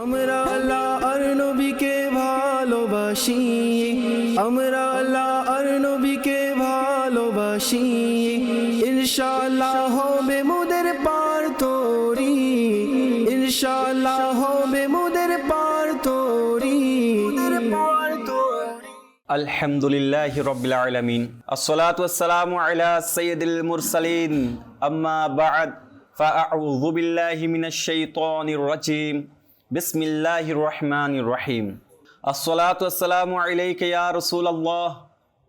আমরা আল্লাহ আর নবীকে ভালোবাসি, আমরা আল্লাহ আর নবীকে ভালোবাসি, ইনশাআল্লাহ হবে মোদের পার তরি, ইনশাআল্লাহ হবে মোদের পার তরি। আলহামদুলিল্লাহি রাব্বিল আলামিন, আসসালাতু ওয়াসসালামু আলা সাইয়্যিদিল মুরসালিন, আম্মা বা'দ, ফাআউযু বিল্লাহি মিনাশ শাইতানির রাজীম, বিসমিল্লাহির রহমানির রহিম। আসসালাতু ওয়াসসালামু আলাইকা ইয়া রাসূলুল্লাহ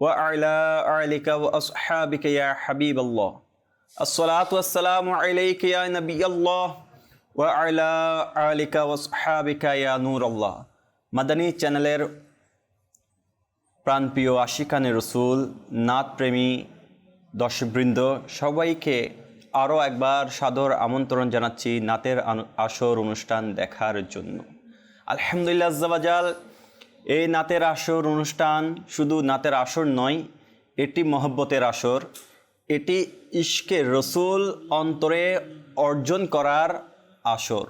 ওয়া আলা আলিকা ওয়া আসহাবিকা ইয়া হাবিবাল্লাহ। আসসালাতু ওয়াসসালামু আলাইকা ইয়া নবিয়াল্লাহ ওয়া আলা আলিকা ওয়া আসহাবিকা ইয়া নূরাল্লাহ। মাদানী চ্যানেলের প্রাণপ্রিয় আশিকানে রসুল, নাথপ্রেমী দর্শকবৃন্দ, সবাইকে আরও একবার সাদর আমন্ত্রণ জানাচ্ছি নাতের আসর অনুষ্ঠান দেখার জন্য। আলহামদুলিল্লাহ আজ্জাওয়াজাল, এই নাতের আসর অনুষ্ঠান শুধু নাতের আসর নয়, এটি মহব্বতের আসর, এটি ইশকে রসুল অন্তরে অর্জন করার আসর।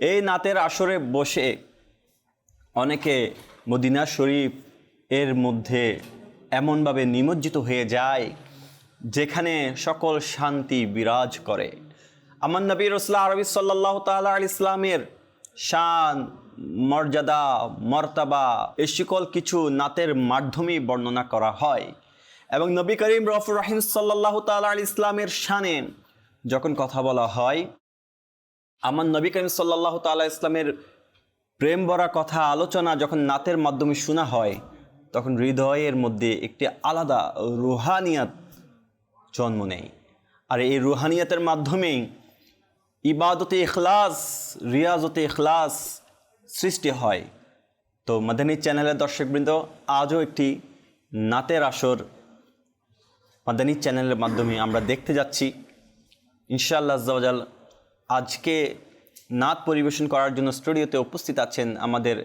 এই নাতের আসরে বসে অনেকে মদিনা শরীফ এর মধ্যে এমনভাবে নিমজ্জিত হয়ে যায় যেখানে সকল শান্তি বিরাজ করে। আমার নবী রাসূল আরবি সাল্লাল্লাহু তাআলা আলাইহি ইসলামের শান, মর্যাদা, মর্তাবা এই সকল কিছু নাতের মাধ্যমে বর্ণনা করা হয়। এবং নবী করিম রউফুর রহিম সাল্লাল্লাহু তাআলা আলাইহি ইসলামের শানে যখন কথা বলা হয়, আমার নবী করিম সাল্লাল্লাহু তাআলা ইসলামের প্রেম ভরা কথা আলোচনা যখন নাতের মাধ্যমে শোনা হয়, তখন হৃদয়ের মধ্যে একটি আলাদা রুহানিয়াত জন্ম নেয়। আর এই রুহানিয়াতের মাধ্যমেই ইবাদতে ইখলাস, রিয়াজতে ইখলাস সৃষ্টি হয়। তো মাদানী চ্যানেলের দর্শকবৃন্দ, আজও একটি নাতের আসর মাদানী চ্যানেলের মাধ্যমে আমরা দেখতে যাচ্ছি ইনশাআল্লাহ আজ্জাওয়াজাল। আজকে নাত পরিবেশন করার জন্য স্টুডিওতে উপস্থিত আছেন আমাদের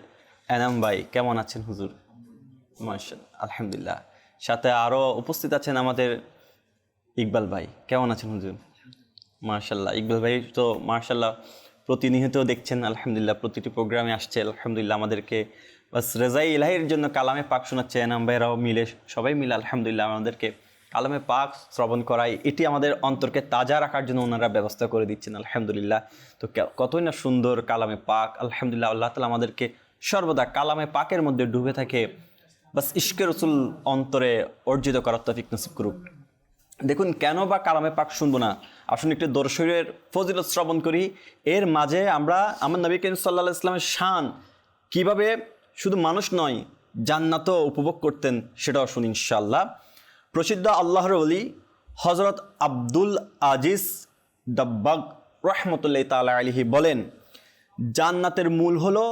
এনাম ভাই। কেমন আছেন হুজুর? মাশাআল্লাহ, আলহামদুলিল্লাহ। সাথে আরও উপস্থিত আছেন আমাদের ইকবাল ভাই। কেমন আছেন হুজুর? মাশাআল্লাহ। ইকবাল ভাই তো মাশাআল্লাহ প্রতিনিয়ত দেখছেন, আলহামদুলিল্লাহ প্রতিটি প্রোগ্রামে আসছে, আলহামদুলিল্লাহ আমাদেরকে বাস রেজাই ইলাহির জন্য কালামে পাক শোনাচ্ছে। এনাম ভাইরাও মিলে, সবাই মিলে আলহামদুলিল্লাহ আমাদেরকে কালামে পাক শ্রবণ করায়, এটি আমাদের অন্তরকে তাজা রাখার জন্য ওনারা ব্যবস্থা করে দিচ্ছেন, আলহামদুলিল্লাহ। তো কতই না সুন্দর কালামে পাক, আলহামদুলিল্লাহ। আল্লাহ তাআলা আমাদেরকে সর্বদা কালামে পাকের মধ্যে ডুবে থাকে, বাস ইশকে রসুল অন্তরে অর্জিত করার তৌফিক নসিব করুক। দেখুন, কেন বা কালামে পাক শুনবো না? আসুন একটি দরুদ শরীফের ফজিলত শ্রবণ করি। এর মাঝে আমরা আমার নবী করিম সাল্লাল্লাহু আলাইহি ওয়াসাল্লামের শান কীভাবে শুধু মানুষ নয় জান্নাতও উপভোগ করতেন সেটাও শুনি ইনশাআল্লাহ। প্রসিদ্ধ আল্লাহর ওলি হযরত আব্দুল আজিজ দাব্বাগ রহমতুল্লাহি তাআলা আলাইহি বলেন, জান্নাতের মূল হলো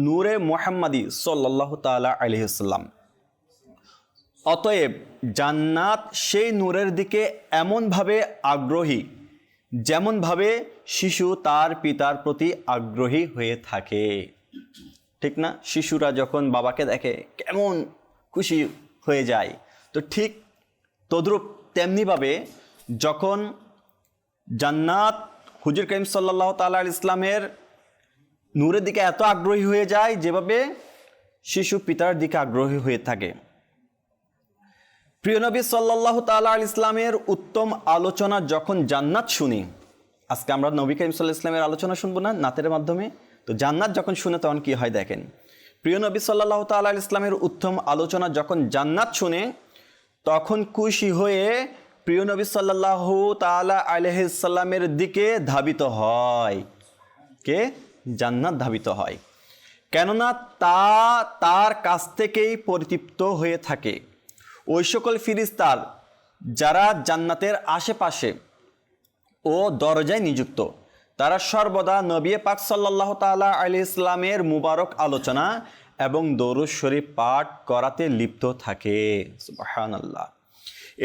নূরে মুহাম্মাদি সাল্লাল্লাহু তাআলা আলাইহি ওয়াসাল্লাম। অতএব জান্নাত সেই নূরের দিকে এমনভাবে আগ্রহী যেমনভাবে শিশু তার পিতার প্রতি আগ্রহী হয়ে থাকে। ঠিক না? শিশুরা যখন বাবাকে দেখে কেমন খুশি হয়ে যায়, তো ঠিক তদ্রূপ তেমনিভাবে যখন জান্নাত হুজুর করিম সাল্লাল্লাহু তাআলা আলাইহি ইসলামের নূরের দিকে এত আগ্রহী হয়ে যায় যেভাবে শিশু পিতার দিকে আগ্রহী হয়ে থাকে। প্রিয় নবী সাল্লাল্লাহু তাআলা আলাইহি ইসলামের উত্তম আলোচনা যখন জান্নাত শুনি, আজকে আমরা নবী করিম সাল্লাল্লাহু আলাইহি ইসলামের আলোচনা শুনবো না নাতের মাধ্যমে, তো জান্নাত যখন শুনে তখন কি হয় দেখেন। প্রিয় নবী সাল্লাল্লাহু তাআলা আলাইহি ইসলামের উত্তম আলোচনা যখন জান্নাত শুনে, তখন খুশি হয়ে প্রিয় নবী সাল্লাল্লাহু তাআলা আলাইহি সাল্লামের দিকে ধাবিত হয়। কে? জান্নাত ধাবিত হয়। কেননা তার কাছ থেকেই পরিতৃপ্ত হয়ে থাকে। ওই সকল ফিরিস্তার যারা জান্নাতের আশেপাশে ও দরজায় নিযুক্ত, তারা সর্বদা নবী পাক সাল্লাল্লাহু তাআলা আলাইহি ইসলামের মুবারক আলোচনা এবং দরুদ শরীফ পাঠ করাতে লিপ্ত থাকে। সুবহানাল্লাহ।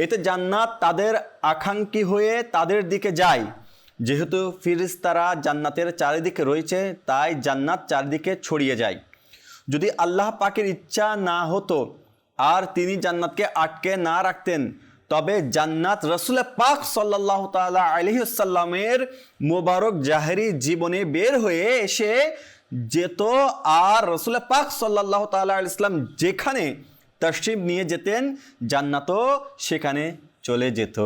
এতে জান্নাত তাদের আকাঙ্ক্ষী হয়ে তাদের দিকে যায়। যেহেতু ফিরিস্তারা জান্নাতের চারিদিকে রয়েছে, তাই জান্নাত চারিদিকে ছড়িয়ে যায়। যদি আল্লাহ পাকের ইচ্ছা না হতো আর তিনি জান্নাতকে আটকে না রাখতেন, তবে জান্নাত রাসূল পাক সাল্লাল্লাহু তাআলা আলাইহি ওয়াসাল্লামের মোবারক জাহেরি জীবনে বের হয়ে এসে যেত, আর রাসূল পাক সাল্লাল্লাহু তাআলা আলাইহি ইসলাম যেখানে তাশরিফ নিয়ে যেতেন জান্নাতও সেখানে চলে যেত।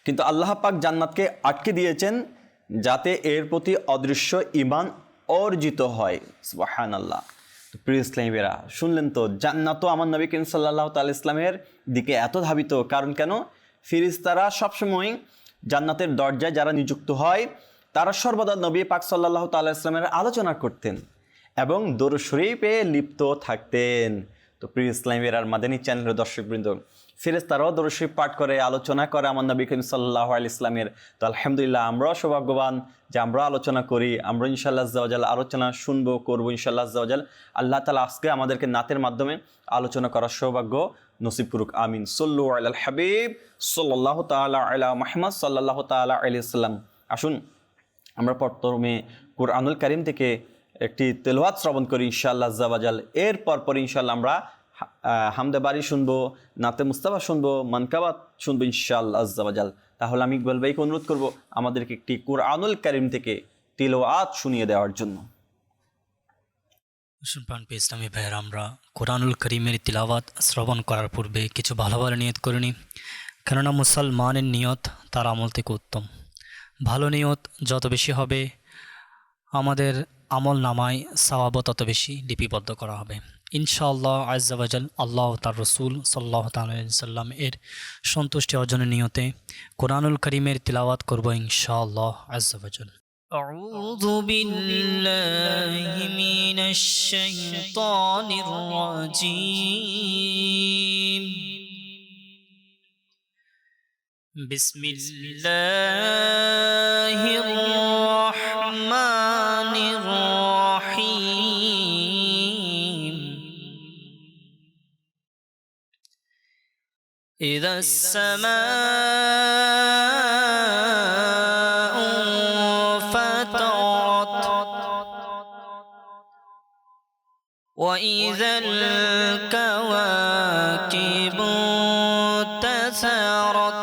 কিন্তু আল্লাহ পাক জান্নাতকে আটকে দিয়েছেন যাতে এর প্রতি অদৃশ্য ঈমান অর্জিত হয়। সুবহানাল্লাহ। তো প্রিয় ইসলামীরা শুনলেন তো, জান্নাতও আমার নবী করিম সাল্লাল্লাহু তাআলা ইসলামের দিকে এত ধাবিত। কারণ কেন? ফেরেশতারা সবসময় জান্নাতের দরজায় যারা নিযুক্ত হয় তারা সর্বদা নবী পাক সাল্লাল্লাহু তাআলা ইসলামের আলোচনা করতেন এবং দরুদ শরীফে লিপ্ত থাকতেন। তো প্রিয় ইসলামীরা মাদানী চ্যানেলের দর্শকবৃন্দ, ফেরেশতারাও দরুদ শরীফ পাঠ করে, আলোচনা করে আমার নবী করিম সাল্লাল্লাহু আলাইহি ইসলামের। তো আলহামদুলিল্লাহ আমরাও সৌভাগ্যবান যে আমরা আলোচনা করি, আমরা ইনশাআল্লাহ আজ্জা ওয়া জাল আলোচনা শুনবো, করবো ইনশাআল্লাহ আজ্জা ওয়া জাল। আল্লাহ তাআলা আজকে আমাদেরকে নাতের মাধ্যমে আলোচনা করার সৌভাগ্য নসিব করুক। আমিন। সল্লু আলাল হাবিব সাল্লাল্লাহু তাআলা আলা মুহাম্মদ সাল্লাল্লাহু তাআলা আলাইহি ওয়াসাল্লাম। আসুন আমরা প্রথমে কুরআনুল কারীম থেকে একটি তেলাওয়াত শ্রবণ করি ইনশাআল্লাহ আজ্জা ওয়া জাল। এর পর ইনশাআল্লাহ আমরা হামদে বাড়ি শুনবো, নাতে মুস্তাফা শুনবো, মানকাবাত শুনবো ইনশাআল্লাহ আজ্জা ওয়া জাল। তাহলে আমি ইকবাল ভাইকে অনুরোধ করব আমাদেরকে একটি কুরআনুল কারীম থেকে তিলাওয়াত শুনিয়ে দেওয়ার জন্য। প্রাণ পেয়ে ইসলামী ভাইয়ের, আমরা কোরআনুল করিমের তিলাওয়াত শ্রবণ করার পূর্বে কিছু ভালো ভালো নিয়ত করে নিই। কেননা মুসলমানের নিয়ত তার আমল থেকে উত্তম। ভালো নিয়ত যত বেশি হবে আমাদের আমল নামায় সওয়াবও তত বেশি লিপিবদ্ধ করা হবে ইনশাআল্লাহ আজ্জা ওয়া জাল। আল্লাহ তার রসুল সাল্লাল্লাহু তাআলা আলাইহি সাল্লাম এর সন্তুষ্টি অর্জনের নিয়তে কোরআনুল করিমের তিলাওয়াত করব ইনশাআল্লাহ আজ্জা ওয়া জাল। أعوذ بالله من الشيطان الرجيم. بسم الله الرحمن الرحيم. إذا السماء فطرت وإذا الكواكب انتثرت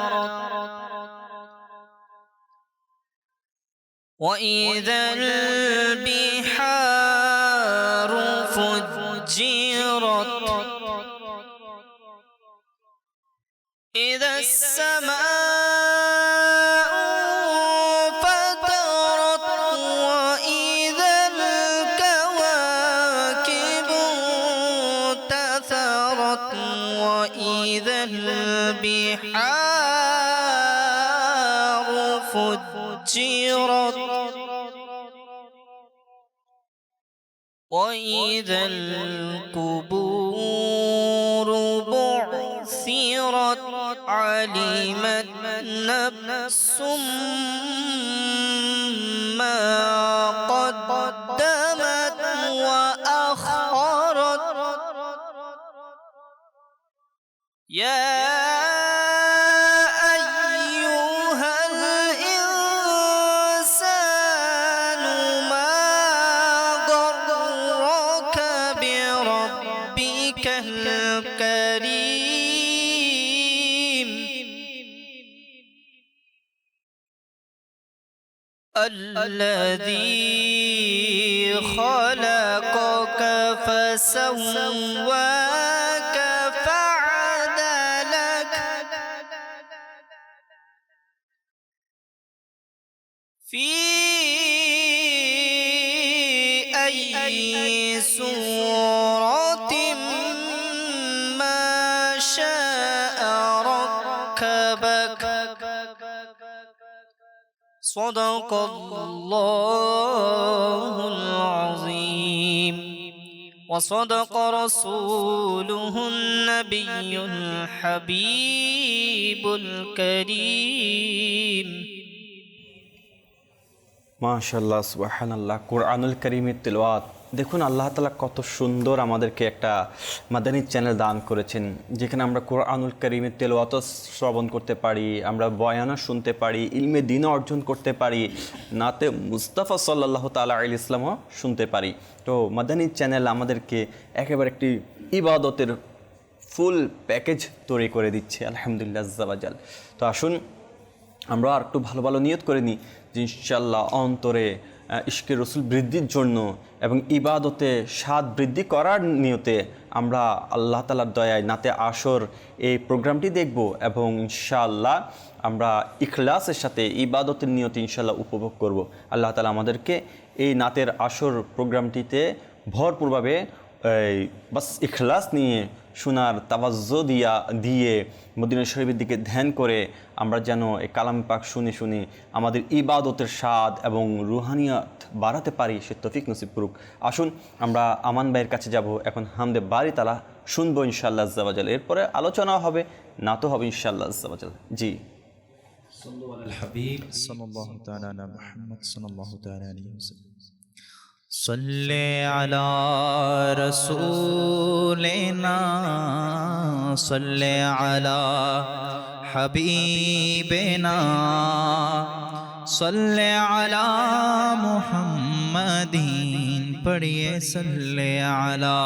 وإذا البحار فجرت إذا السماء فطرت وإذا الكواكب انتثرت وإذا البحار فجرت وإذا القبور بعثرت علمت نفس ما قدمت وأخرت يا أيها الإنسان ما غرك بربك الكريم الذي خلقك فسواك فعدلك في أي سورة ما شاء ركبك صدق الله العظيم وصدق رسوله النبي الحبيب الكريم মাশাআল্লাহ সুবহানাল্লাহ। কুরআনুল কারীমের তিলাওয়াত দেখুন, আল্লাহ তাআলা কত সুন্দর আমাদেরকে একটা মাদানী চ্যানেল দান করেছেন যেখানে আমরা কুরআনুল কারীমের তিলাওয়াতও শ্রবণ করতে পারি, আমরা বয়ানও শুনতে পারি, ইলমে দ্বীনও অর্জন করতে পারি, নাতে মুস্তাফা সাল্লাল্লাহু তাআলা আলাইহি ইসলামও শুনতে পারি। তো মাদানী চ্যানেল আমাদেরকে একেবারে একটি ইবাদতের ফুল প্যাকেজ তৈরি করে দিচ্ছে আলহামদুলিল্লাহ আজ্জা ওয়া জাল। তো আসুন আমরা আর একটু ভালো ভালো নিয়ত করে নিই যে ইনশাআল্লাহ অন্তরে ইশকে রসুল বৃদ্ধির জন্য এবং ইবাদতে স্বাদ বৃদ্ধি করার নিয়তে আমরা আল্লাহ তাআলার দয়ায় নাতে আসর এই প্রোগ্রামটি দেখব এবং ইনশাআল্লাহ আমরা ইখলাসের সাথে ইবাদতের নিয়তে ইনশাআল্লাহ উপভোগ করব। আল্লাহ তাআলা আমাদেরকে এই নাতের আসর প্রোগ্রামটিতে ভরপুরভাবে বাস ইখলাস নিয়ে শোনার তাওয়াজ্জু দিয়ে মদিনা শরীফের দিকে ধ্যান করে আমরা যেন এই কালাম পাক শুনে শুনে আমাদের ইবাদতের স্বাদ এবং রুহানিয়াত বাড়াতে পারি, সে তৌফিক নসিব করুক। আসুন আমরা আমান ভাইয়ের কাছে যাব, এখন হামদে বারি তালা শুনবো ইনশাআল্লাহ আজ্জা ওয়াজাল, এরপরে আলোচনা হবে, নাতো হবে ইনশাআল্লাহ আজ্জা ওয়াজাল। জি الحبيب صلى الله تعالى على محمد صلى الله تعالى عليه وسلم صل على رسولنا صل على حبيبنا صل على محمد پڑھیے صل على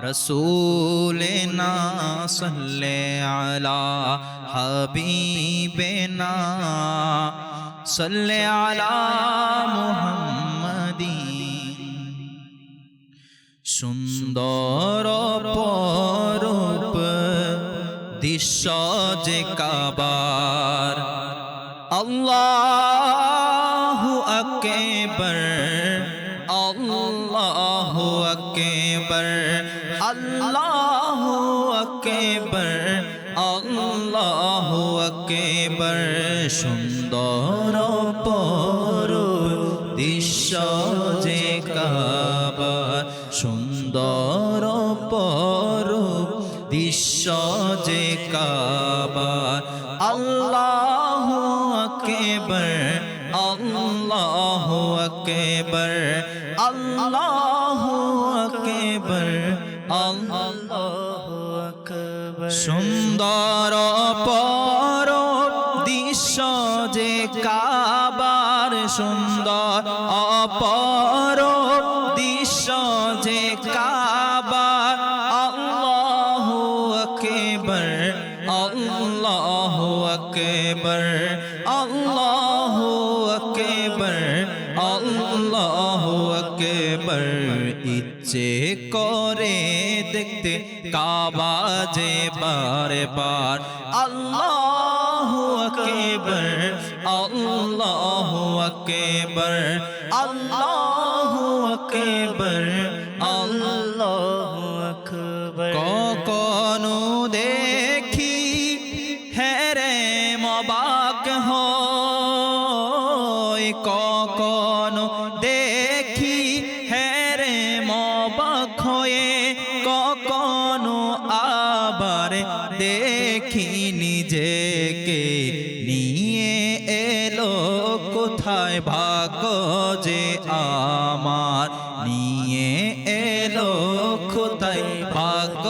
رسولنا صل على حبيبنا صل على محمد সুন্দর পরূপ দৃশ্য যে কাবার আল্লাহু আকবার আল্লাহু আকবার আল্লাহু আকবার আল্লাহু আকবার সুন্দর পরূপ দৃশ্য যে কাবার সুন্দর পরূপ দৃশ্য যে কাবার আল্লাহু আকবার আল্লাহু আকবার আল্লাহু আকবার আল্লাহু আকবার সুন্দর পরূপ দৃশ্য যে কাবার সুন্দর অপরূপ দৃশ্য যে কাবার আল্লাহু আকবার আল্লাহু আকবার আল্লাহু আকবার আল্লাহু আকবার ইচ্ছে করে দেখতে কাবা যে বারে বার আল্লাহু আকবার আল্লাহু আকবার আল্লাহু আকবার আল্লাহু আকবার কখনো দেখি হেরে মবাক হয় কখনো দেখি হেরে মবাক হয়ে কখনো আবার দেখি নিজেকে নিয়ে এলো কোথায় ভাগ্য যে আমার নিয়ে এলো কোথায় ভাগ্য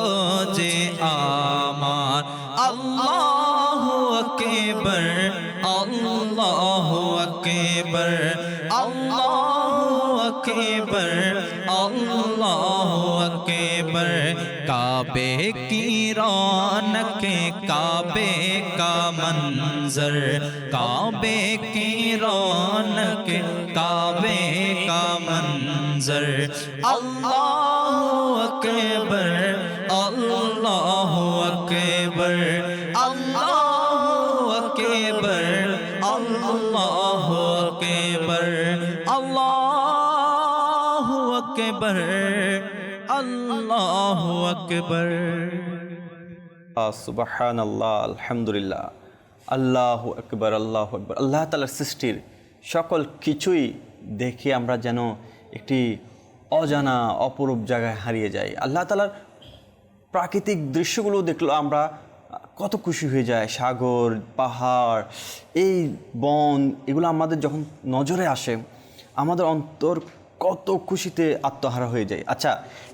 যে আমার আল্লাহু আকবার আল্লাহু আকবার আল্লাহু আকবার আল্লাহু আকবার काबे की रौनक काबे का मंजर काबे की रौनक काबे का मंजर अल्लाहु अकबर अल्लाहु अकबर अल्लाहु अकबर अल्लाहु अकबर अल्लाहु अकबर আল্লাহু আকবার সুবহানাল্লাহ আলহামদুলিল্লাহ আল্লাহু আকবার আল্লাহু আকবার। আল্লাহ তাআলার সৃষ্টির সকল কিছুই দেখে আমরা যেন একটি অজানা অপরূপ জায়গায় হারিয়ে যাই। আল্লাহ তাআলার প্রাকৃতিক দৃশ্যগুলো দেখলো আমরা কত খুশি হয়ে যায়, সাগর পাহাড় এই বন এগুলো আমাদের যখন নজরে আসে আমাদের অন্তর কত খুশিতে আত্মহারা হয়ে যায়। আচ্ছা,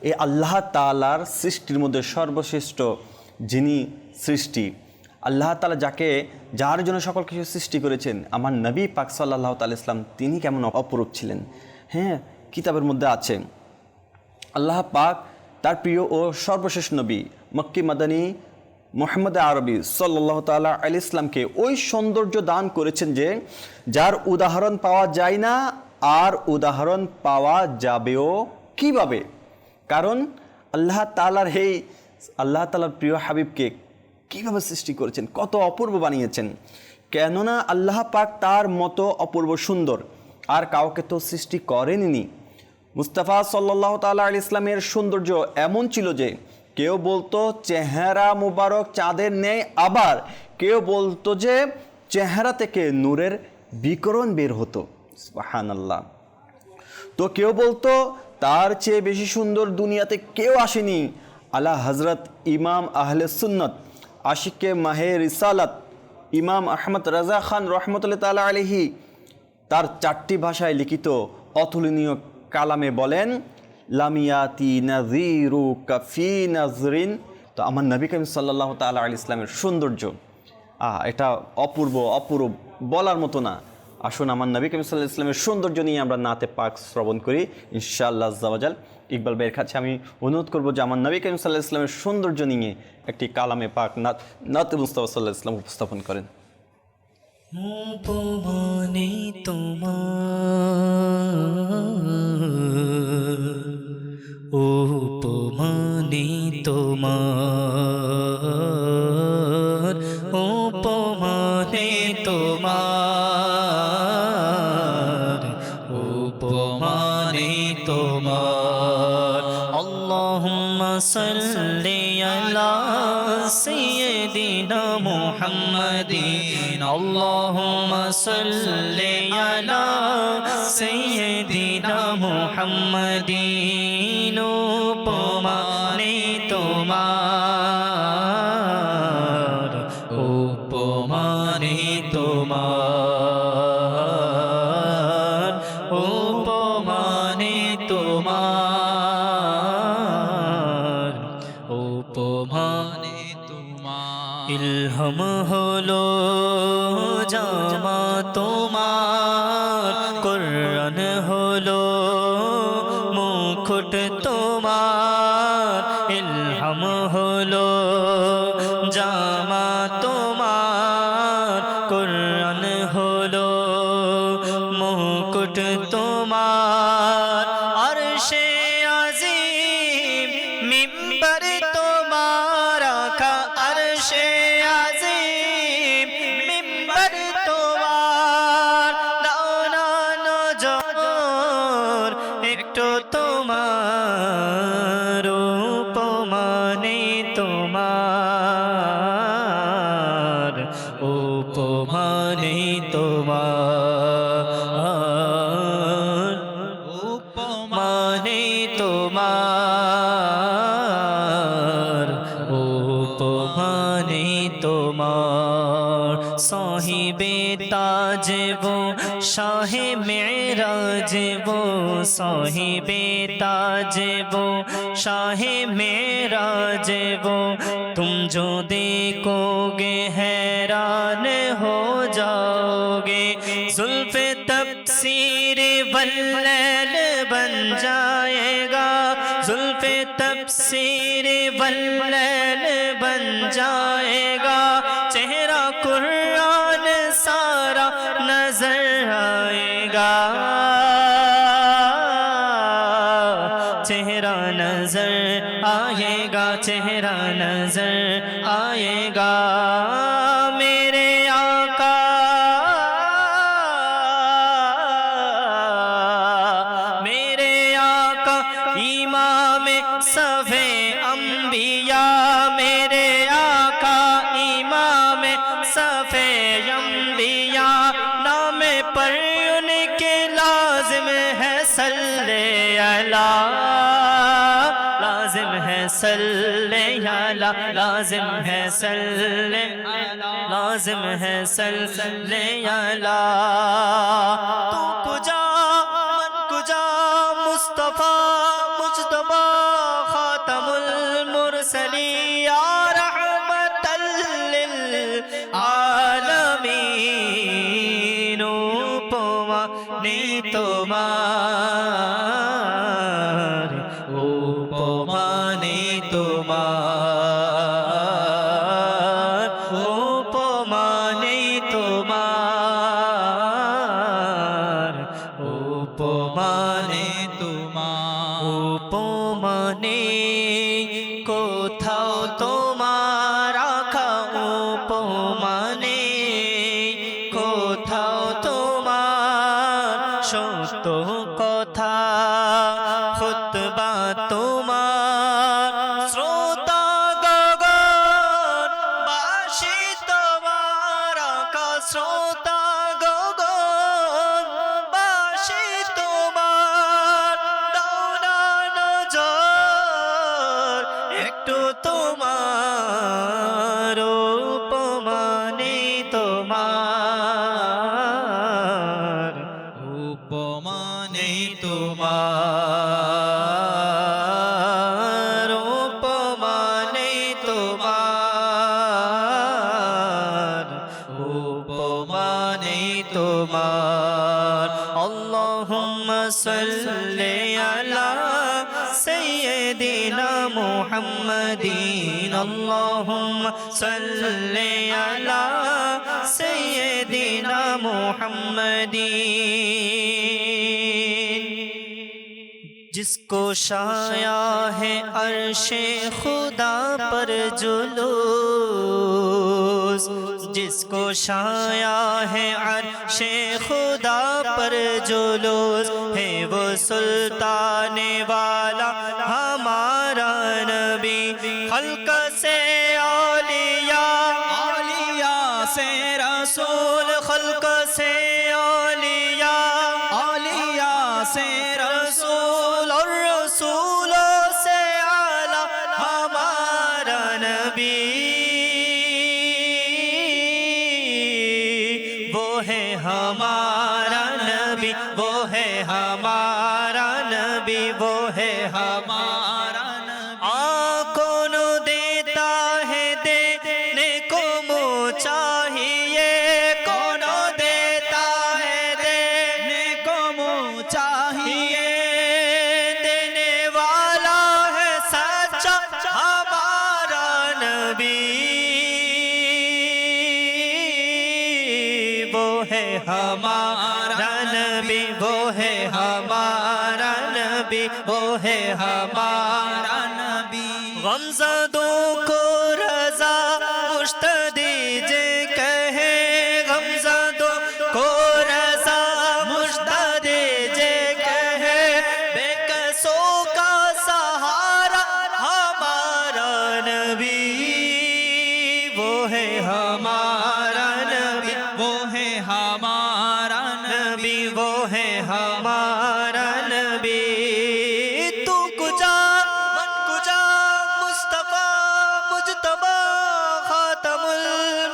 এই আল্লাহ তাআলার সৃষ্টির মধ্যে সর্বশ্রেষ্ঠ যিনি সৃষ্টি আল্লাহ তাআলা যার জন্য সকল কিছু সৃষ্টি করেছেন আমার নবী পাক সাল্লাল্লাহু তাআলা ইসলাম তিনি কেমন অপরূপ ছিলেন। হ্যাঁ, কিতাবের মধ্যে আছে আল্লাহ পাক তার প্রিয় ও সর্বশেষ নবী মক্কি মাদানী মুহাম্মদ আরবি সাল্লাল্লাহু তাআলা আলাইহি ইসলামকে ওই সৌন্দর্য দান করেছেন যে যার উদাহরণ পাওয়া যায় না আর উদাহরণ পাওয়া যাবেও কিভাবে? কারণ আল্লাহ তাআলার প্রিয় হাবিবকে কিভাবে সৃষ্টি করেছেন, কত অপূর্ব বানিয়েছেন। কেননা আল্লাহ পাক তার মতো অপূর্ব সুন্দর আর কাউকে তো সৃষ্টি করেননি। মুস্তাফা সাল্লাল্লাহু তাআলা আলাইহি ইসলামের সৌন্দর্য এমন ছিল যে কেউ বলতো চেহারা মুবারক চাঁদের ন্যায়, আবার কেউ বলতো যে চেহারা থেকে নূরের বিকিরণ বের হতো। সুবহানাল্লাহ। তো কেউ বলতো তার চেয়ে বেশি সুন্দর দুনিয়াতে কেউ আসেনি। আলা হযরত ইমাম আহলে সুন্নত আশিকে মাহে রিসালাত ইমাম আহমদ রাজা খান রহমতুল্লাহ তাআলা আলাইহি তার 4টি ভাষায় লিখিত অতুলনীয় কালামে বলেন, লামিয়াতি নাযীরু কাফি নাজরিন। তো আমার নবী করিম সাল্লাল্লাহু তাআলা আলাইহি ইসলামের সৌন্দর্য এটা অপূর্ব বলার মতো না। আসুন আমার নবী করিম সাল্লাল্লাহু আলাইহি ইসলামের সৌন্দর্য নিয়ে আমরা নাতে পাক শ্রবণ করি ইনশাআল্লাহ আজ্জা ওয়া জাল। ইকবাল ভাইয়ের কাছে আমি অনুরোধ করব যে আমার নবী করিম সাল্লাল্লাহু আলাইহি ইসলামের সৌন্দর্য নিয়ে একটি কালামে পাক নাতে মুস্তাফা সাল্লাল্লাহু আলাইহি ইসলাম উপস্থাপন করেন। উপমানে তোমার, উপমানে তোমার, উপমানে তোমার, উপমানে তোমার। আল্লাহুম্মা সাল্লি আলা সাইয়্যিদিনা মুহাম্মাদিন, আল্লাহুম্মা সাল্লি আলা সাইয়্যিদিনা মুহাম্মাদিন। উপমানে তোমার, উপমানে তোমার, উপমানে তোমার, উপমানে তোমার। ইলহাম হলো জামা তোমার, কুরআন হলো মুকুট তোমার। ইলহাম হলো জামা তোমার, কুরআন হলো মুকুট তোমার। আরশে আজিম মিম্বার তোমার আকা, আরশে আজিম মিম্বার তোমার। দাও না নজর একটু তোমার, উপমানে তোমার, উপমানে তোমার, উপমানে তোমার, উপমানে তোমার। সাহিবে তাজবো শাহে মেরাজবো, সাহিবে তাজবো शाहे मेरा जेबो। तुम जो देखोगे हैरान हो जाओगे। जुल्फ़े तफसीर वल्लैल बन जाएगा, जुल्फ़े तफसीर वल्लैल बन जाएगा। चेहरा कुरान सारा नजर आएगा, चेहरा नजर आएगा, चेहरा नजर आएगा। मेरे आका मेरे आका इमाम सफे अंबिया, मेरे आका इमाम सफे अंबिया। नाम पर उनके लाजिम है सल्ले अला, लाजिम है सल्ले अला, लाजिम है सल्ले, लाजिम है सल्ले अला। तू कुजा मन कुजा मुस्तफा मुजतबा खातमुल मुरसलीन या रहमतल लिल आलमीन। उपमाने তোমার, উপমানে তোমার, উপমানে তোমার, উপমানে কোথাও তোমার রাখা উপমানে কোথাও তোমার সত্য কথা খুতবা তোমার শ্রোতা গগন বাসি তোমার আকাশ শ্রোতা গগন বাসি তোমার দাওনা নজর একটু তোমার উপমানে তোমার উপমানে তোমার উপমানে তোমার উপমানে তোমার আল্লাহুম্মা সাল্লি আলা সাইয়্যিদিনা মুহাম্মাদিন আল্লাহুম্মা সাল্লি আলা সাইয়্যিদিনা মুহাম্মাদিন जिसको शाया है अर्शे खुदा पर जुलूस जिसको शाया है अर्शे खुदा पर जुलूस है वो सुल्तान वाला हमारा नबी खल्क से औलिया औलिया से रसूल खल्क से औलिया औलिया से रसूल और रसूलों से आला हमारा नबी वो है हमारा नबी वो है हमारा नबी वो है हमारा नबी आँखों नु देता है देने को मुँह चाहिए कौन देता है देने को मुँह चाहिए देने वाला है सच्चा हमारा नबी वो है हमारा नबी वो है हमारा नबी वो है हमारा नबी गमज़दों को रज़ा मुश्त दीजे कहे गमज़दों को रज़ा मुश्त दीजे कहे बेकसों का सहारा हमारा नबी वो है हमारा नबी वो है हमारा नबी वो है हमारा नबी तू कुजा मन कुजा मुस्तफा मुजतबा खातमुल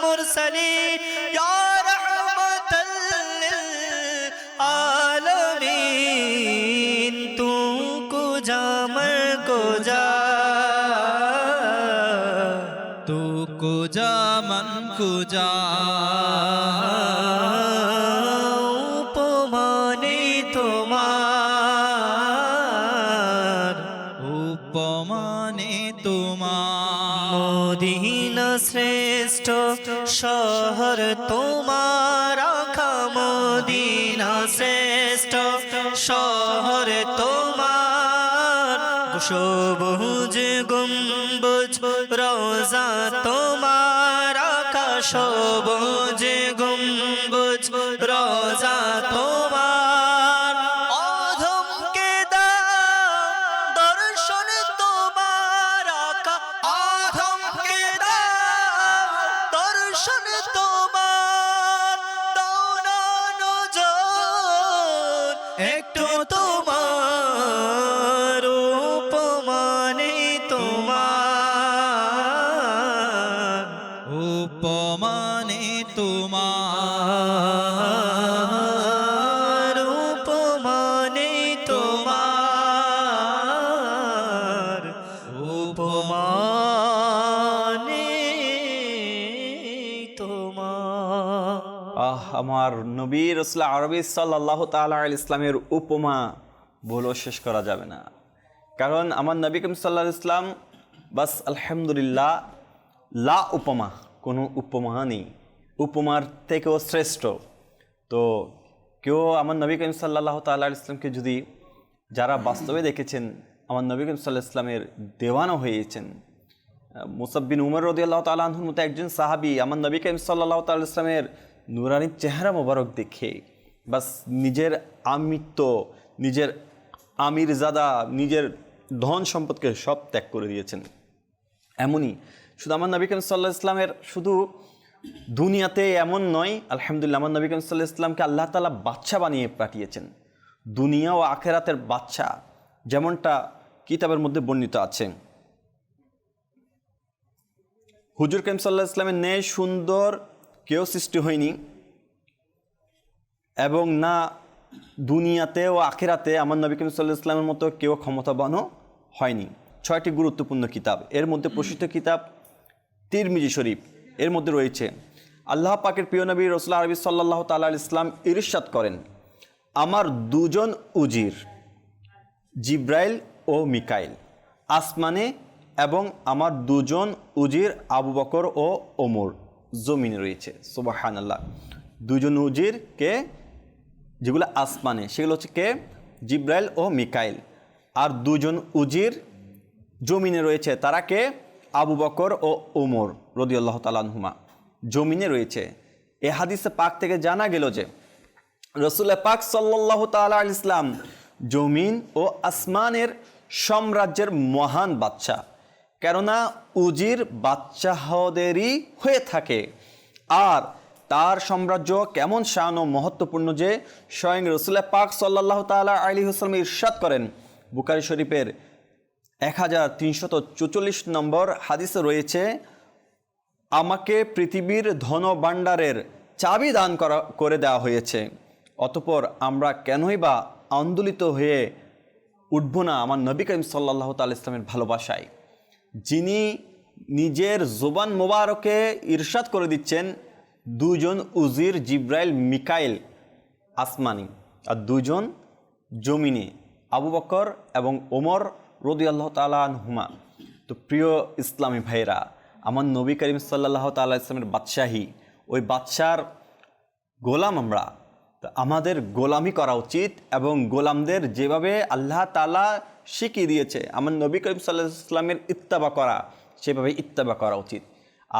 मुरसलीन या रहमतल लिल आलमीन तू कुजा मन कुजा तू कुजा मन कुजा উপমানে তোমার উপমানে তোমার মদিনা শ্রেষ্ঠ শহর তোমার আখা মদিনা শ্রেষ্ঠ শহর তোমার সবুজ গম্বুজ রোজা তোমার আখা সবুজ গম্বুজ রোজা তোমার অধমকে দাও দর্শন তোমার আকা অধমকে দাও দর্শন তোমার দাও না নজর একটু তোমার উপমানে তোমার উপমানে তোমার তোমার উপমানে তোমার উপমানে তোমার আমার নবী রাসূল আরবি সাল্লাল্লাহু তাআলা আলাইহি ইসলামের উপমা বলে শেষ করা যাবে না, কারণ আমার নবী করিম সাল্লাল্লাহু আলাইহি ইসলাম বাস আলহামদুলিল্লাহ লা উপমা, কোনো উপমা নেই, উপমার থেকেও শ্রেষ্ঠ। তো কেউ আমার নবী করিম সাল্লাল্লাহু তাআলা আলাইহি ইসলামকে যদি যারা বাস্তবে দেখেছেন আমার নবী করিম সাল্লাল্লাহু আলাইহি ওয়াসাল্লামের দেওয়ানা হয়েছেন। মুসাব বিন উমর রাদিয়াল্লাহু তাআলা আনহুর মতো একজন সাহাবী আমার নবী করিম সাল্লাল্লাহু তাআলা আলাইহি ওয়াসাল্লামের নূরানী চেহারা মোবারক দেখে বাস নিজের আমিত্ব, নিজের আমিরজাদা, নিজের ধন সম্পদকে সব ত্যাগ করে দিয়েছেন। এমনই শুধু আমার নবী করিম সাল্লাল্লাহু আলাইহি ওয়াসাল্লামের শুধু দুনিয়াতে এমন নয়, আলহামদুলিল্লাহ আমার নবী করিম সাল্লাল্লাহু আলাইহি ওয়াসাল্লামকে আল্লাহ তাআলা বাদশা বানিয়ে পাঠিয়েছেন, দুনিয়া ও আখেরাতের বাদশা, যেমনটা কিতাবের মধ্যে বর্ণিত আছে। হুজুর করিম সাল্লাল্লাহু আলাইহি ওয়াসাল্লামের ন্যায় সুন্দর কেউ সৃষ্টি হয়নি, এবং না দুনিয়াতে ও আখেরাতে আমার নবী করিম সাল্লাল্লাহু আলাইহি ওয়াসাল্লামের মতো কেউ ক্ষমতাবানও হয়নি। 6টি গুরুত্বপূর্ণ কিতাব, এর মধ্যে প্রসিদ্ধ কিতাব তিরমিজি শরীফ, এর মধ্যে রয়েছে আল্লাহ পাকের প্রিয় নবী রাসূলুল্লাহ আরবি সাল্লাল্লাহু তাআলা আলাইহি ওয়াসাল্লাম ইরশাদ করেন, আমার দুজন উজির জিব্রাইল ও মিকাইল আসমানে, এবং আমার দুজন উজির আবু বকর ও ওমর জমিনে রয়েছে। সুবহানাল্লাহ। দুজন উজির কে, যেগুলো আসমানে, সেগুলো হচ্ছে কে? জিব্রাইল ও মিকাইল। আর দুজন উজির জমিনে রয়েছে, তারা কে? আবু বকর ও ওমর রাদিয়াল্লাহু তাআলা আনহুমা জমিনে রয়েছে। এ হাদিসে পাক থেকে জানা গেল যে রাসূলুল্লাহ পাক সাল্লাল্লাহু তাআলা আলাইহি ইসলাম জমিন ও আসমানের সাম্রাজ্যের মহান বাদশা, কেননা উজির বাদশাহদেরই হয়ে থাকে। আর তার সাম্রাজ্য কেমন শান ও মহত্বপূর্ণ যে স্বয়ং রাসূলুল্লাহ পাক সাল্লাল্লাহু তাআলা আলাইহি ওয়াসাল্লাম ইরশাদ করেন, বুখারী শরীফের 1344 নম্বর হাদিসে রয়েছে, আমাকে পৃথিবীর ধন ভাণ্ডারের চাবি দান করে দেওয়া হয়েছে, অতঃপর আমরা কেনই বা আন্দোলিত হয়ে উঠব না আমার নবী করিম সাল্লাল্লাহু তাআলা ইসলামের ভালোবাসায়, যিনি নিজের জবান মোবারকে ইরশাদ করে দিচ্ছেন, দুজন উজির জিব্রাইল মিকাইল আসমানি আর দুজন জমিনে, আবু বকর এবং ওমর রাদিয়াল্লাহু তাআলা আনহুমা। তো প্রিয় ইসলামী ভাইরা, আমার নবী করিম সাল্লাল্লাহু তাআলা ইসলামের বাদশাহী, ওই বাদশার গোলাম আমরা, তো আমাদের গোলামি করা উচিত, এবং গোলামদের যেভাবে আল্লাহ তাআলা শিখিয়ে দিয়েছে আমার নবী করিম সাল্লাল্লাহু আলাইহি ওয়াসাল্লামের ইত্তেবা করা, সেভাবে ইত্তেবা করা উচিত।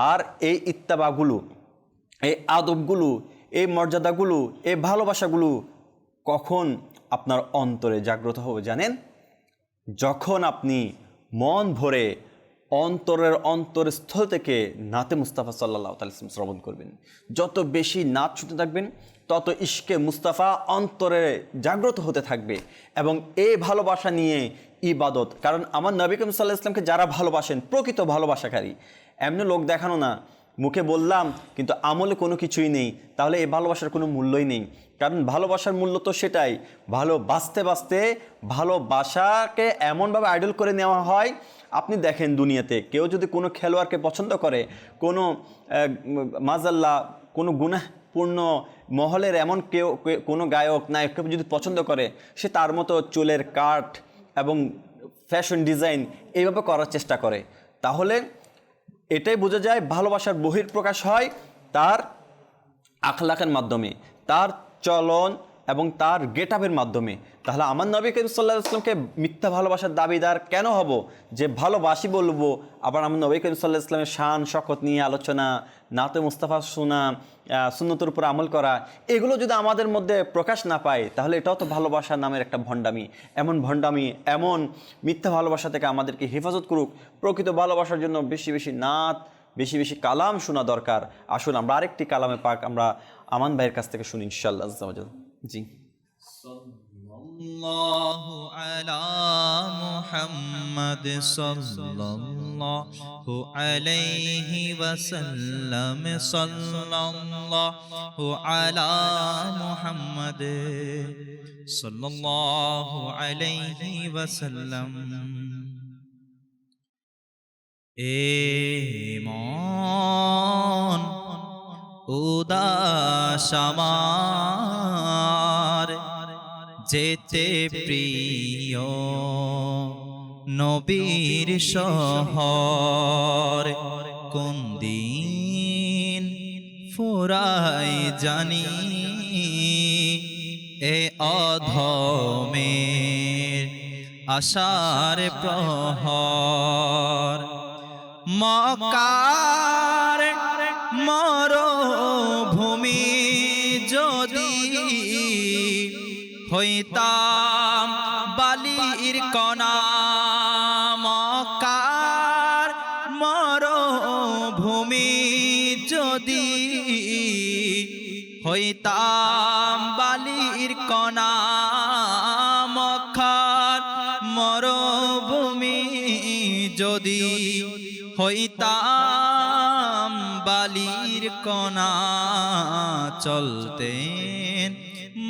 আর এই ইত্তেবাগুলো, এই আদবগুলো, এই মর্যাদাগুলো, এই ভালোবাসাগুলো কখন আপনার অন্তরে জাগ্রত হবে জানেন? যখন আপনি মন ভরে অন্তরের অন্তরস্থল থেকে নাতে মুস্তাফা সাল্লাল্লাহু আলাইহি ওয়াসাল্লাম শ্রবণ করবেন। যত বেশি নাত শুনতে থাকবেন, তত ইশকে মুস্তাফা অন্তরে জাগ্রত হতে থাকবে, এবং এই ভালোবাসা নিয়ে ইবাদত। কারণ আমার নবী করিম সাল্লাল্লাহু আলাইহি ওয়াসাল্লামকে যারা ভালোবাসেন, প্রকৃত ভালোবাসাকারী, এমনি লোক দেখানো না, মুখে বললাম কিন্তু আমলে কোনো কিছুই নেই, তাহলে এই ভালোবাসার কোনো মূল্যই নেই। কারণ ভালোবাসার মূল্য তো সেটাই, ভালোবাসতে বাসতে ভালোবাসাকে এমনভাবে আইডল করে নেওয়া হয়। আপনি দেখেন দুনিয়াতে কেউ যদি কোনো খেলোয়াড়কে পছন্দ করে, কোনো মাজাল্লাহ কোনো গুনাহপূর্ণ মহলের এমন কেউ, কোনো গায়ক নায়ককে যদি পছন্দ করে, সে তার মতো চুলের কাট এবং ফ্যাশন ডিজাইন এইভাবে করার চেষ্টা করে, তাহলে এটাই বোঝা যায় ভালোবাসার বহিঃপ্রকাশ হয় তার আখলাকের মাধ্যমে, তার চলন এবং তার গেটআপের মাধ্যমে। তাহলে আমার নবী করিম সাল্লাল্লাহু আলাইহি ওয়াসাল্লামকে মিথ্যা ভালোবাসার দাবিদার কেন হব, যে ভালোবাসি বলবো, আবার আমার নবী করিম সাল্লাল্লাহু আলাইহি ওয়াসাল্লামের শান শকত নিয়ে আলোচনা, নাতে মুস্তাফা শোনা, সুন্নতের উপর আমল করা, এগুলো যদি আমাদের মধ্যে প্রকাশ না পায়, তাহলে এটাও তো ভালোবাসার নামের একটা ভণ্ডামি। এমন ভণ্ডামি, এমন মিথ্যা ভালোবাসা থেকে আমাদেরকে হেফাজত করুক। প্রকৃত ভালোবাসার জন্য বেশি বেশি নাত, বেশি বেশি কালাম শোনা দরকার। আসুন আমরা আরেকটি কালামে পাক আমরা আমান ভাইয়ের কাছ থেকে শুনি ইনশাআল্লাহ আজ্জা ওয়াজাল। জি। সাল্লাল্লাহু আলা মুহাম্মাদ সাল্লাল্লাহু আলাইহি ওয়াসাল্লাম, সাল্লাল্লাহু আলা মুহাম্মাদ সাল্লাল্লাহু আলাইহি ওয়াসাল্লাম। মন উদাস আমার, যেতে প্রিয় নবীর শহর, কোন দিন ফুরাই জানি এ অধমের আশার প্রহর মক্কার মরুভূমি যদি হইতাম বালির কণা, মক্কার মরুভূমি যদি হইতাম বালির কণা, মক্কার মরুভূমি যদি হইতাম বালির কণা, চলতেন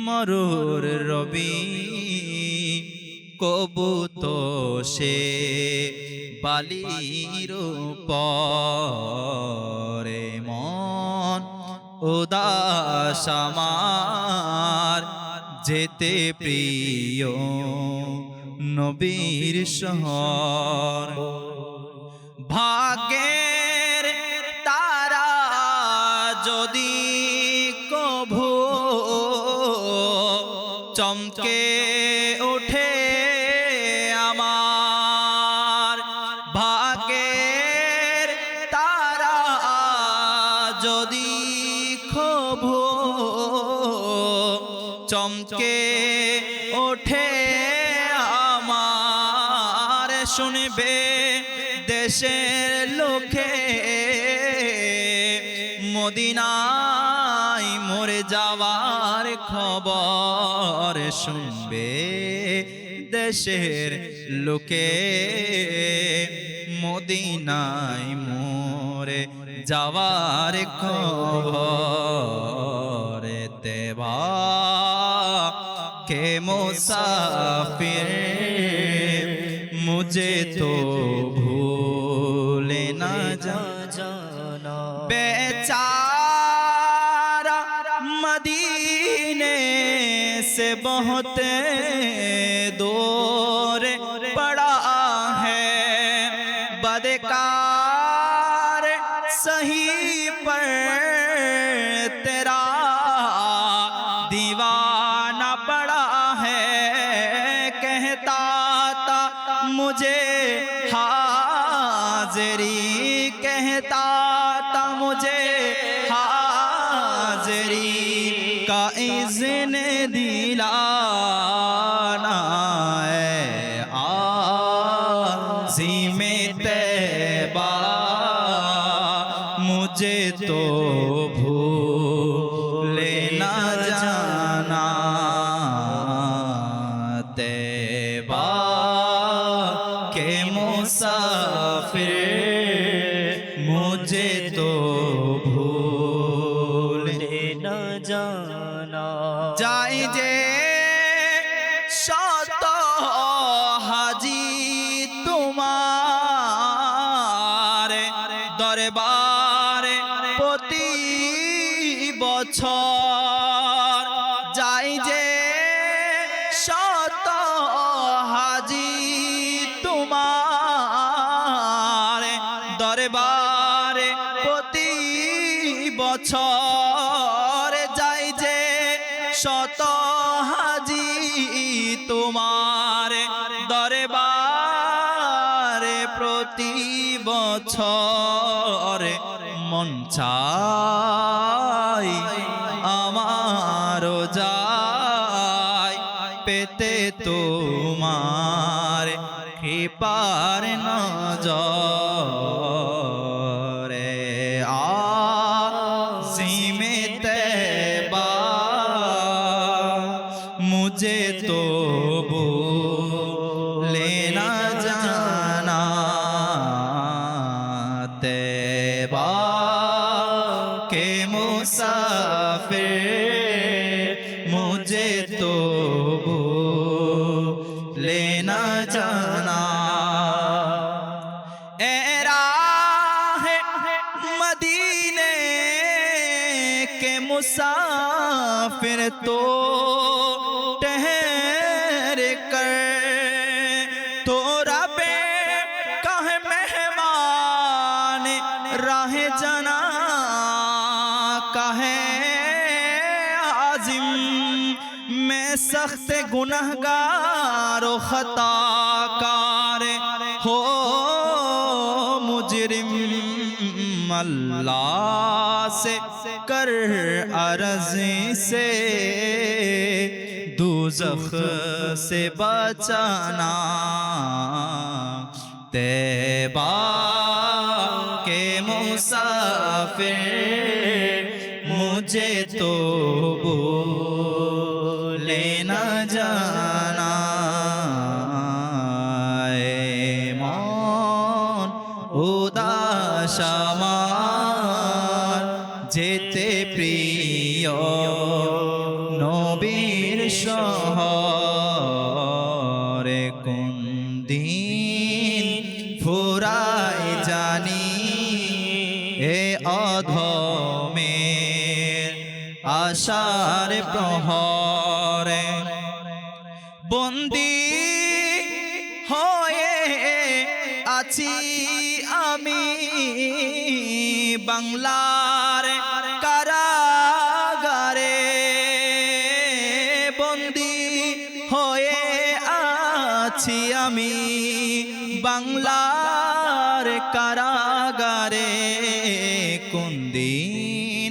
মরুর রবি কবুত সে বালির উপরে, মন উদাস আমার যেতে প্রিয় নবীর শহর। ভাগ্যের তারা যদি কভু চমকে ওঠে আমার, ভাগ্যের তারা যদি কভু চমকে ওঠে আমার, শুনবে দেশের লোকে মদিনায় মরে যাওয়ার খবর, শুনবে দেশের লোকে মদিনায় মরে যাওয়ার খবর। তেবা কে মুসাফির मुझे तो भूले न जाना, बेचारा मदीने से बहुत दूर पड़ा है, बदकार सही पर तेरा दीवाना पड़ा है, कहता मुझे हाज़री, कहता था मुझे हाज़री का इज़्न दिलाना है, आज़िम तैबा मुझे तो भूले न जाना, तैबा के मुसाफिर मुझे तो भूले न जाना। जाए जे शत हाजी तुम्हार दरबार प्रति बछर, जाए जे शत हाजी তোমার দরবারে প্রতি বছর, যাই যে শত হাজি তোমার দরবারে প্রতি বছর, মন চাই আমারও যাই পেতে তোমার কৃপার নজরে, आज़िम तैबा मुझे तो भूले न जाना, तैबा के मुसाफिर मुझे तो भूले न जाना। मदीने के मुसाफिर तो ठहर कर तो रबे कहे मेहमान राह जना, कहे आजिम में मैं सख्त गुनहगार और खताकार हो मुजरिम अल्लाह से कर अर्ज़ से दोज़ख से बचाना तैबा के मुसाफिर मुझे तो बोले न जाना মন উদাস আমার যেতে প্রিয় নবীর শহরে কোন দিন ফুরাই জানি এ অধমের আশার প্রহরে বন্দী হয়ে আছি আমি বাংলার কারাগারে বন্দী হয়ে আছি আমি বাংলার কারাগারে কোন দিন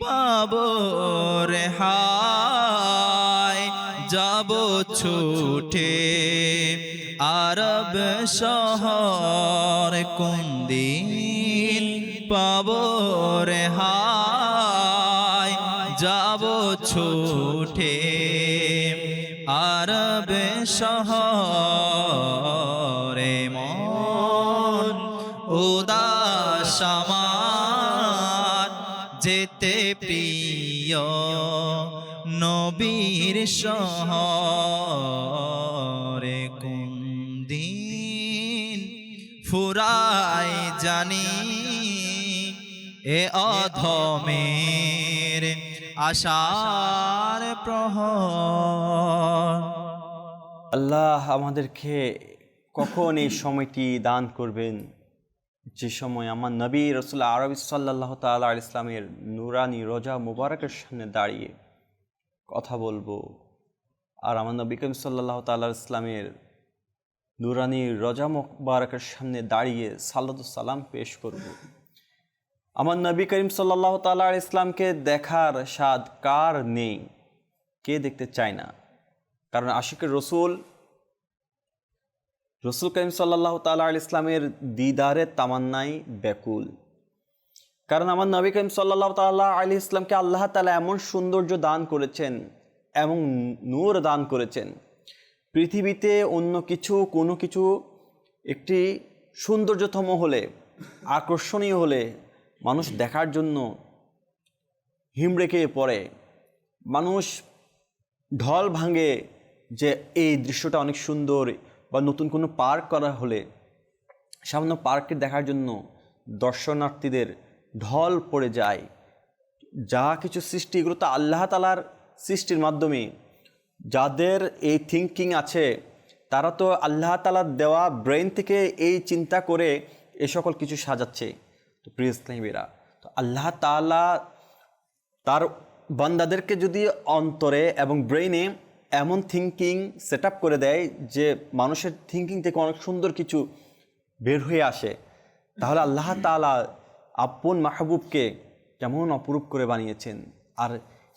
পাবো রেহাই যাব ছুটে আরব শহর কোন দিন পাবো রেহাই যাব ছুটে আরব শহরে মন উদাস আমার যেতে প্রিয় নবীর শহরে কোন দিন ফুরাই জানি এ অধমের আশার প্রহর আল্লাহ আমাদেরকে কখন এই সময়টি দান করবেন যে সময় আমার নবী রসুল আরবি সাল্লাল্লাহু তাআলা আলাইহি ইসলামের নুরানি রোজা মুবারকের সামনে দাঁড়িয়ে কথা বলবো আর আমার নবী করিম সাল্লাল্লাহু তাআলা আলাইহি ইসলামের নুরানি রোজা মুবারকের সামনে দাঁড়িয়ে সালাতু সালাম পেশ করব। আমার নবী করিম সাল্লাল্লাহু তাআলা আলাইহি ইসলামকে দেখার স্বাদ কার নেই, কে দেখতে চায় না? কারণ আশিকের রসুল করিম সাল্লাল্লাহু তাআলা আলাইহি ইসলামের দিদারে তামান্নাই ব্যাকুল। কারণ আমার নবী করিম সাল্লাল্লাহু তাআলা আলাইহি ইসলামকে আল্লাহ তাআলা এমন সৌন্দর্য দান করেছেন, এমন নূর দান করেছেন, পৃথিবীতে অন্য কিছু কোনো কিছু একটি সৌন্দর্যতম হলে, আকর্ষণীয় হলে মানুষ দেখার জন্য হিমড়ে খেয়ে পড়ে, মানুষ ঢল ভাঙে যে এই দৃশ্যটা অনেক সুন্দর, বা নতুন কোনো পার্ক করা হলে সামান্য পার্ককে দেখার জন্য দর্শনার্থীদের ঢল পড়ে যায়। যা কিছু সৃষ্টি এগুলো তো আল্লাহ তাআলার সৃষ্টির মাধ্যমে, যাদের এই থিঙ্কিং আছে তারা তো আল্লাহ তাআলার দেওয়া ব্রেন থেকে এই চিন্তা করে এ সকল কিছু সাজাচ্ছে। তো প্রিয় ইসলামীরা, তো আল্লাহ তাআলা তার বান্দাদেরকে যদি অন্তরে এবং ব্রেইনে এমন থিঙ্কিং সেট আপ করে দেয় যে মানুষের থিঙ্কিং থেকে অনেক সুন্দর কিছু বের হয়ে আসে, তাহলে আল্লাহ তাআলা আপন মাহবুবকে কেমন অপরূপ করে বানিয়েছেন। আর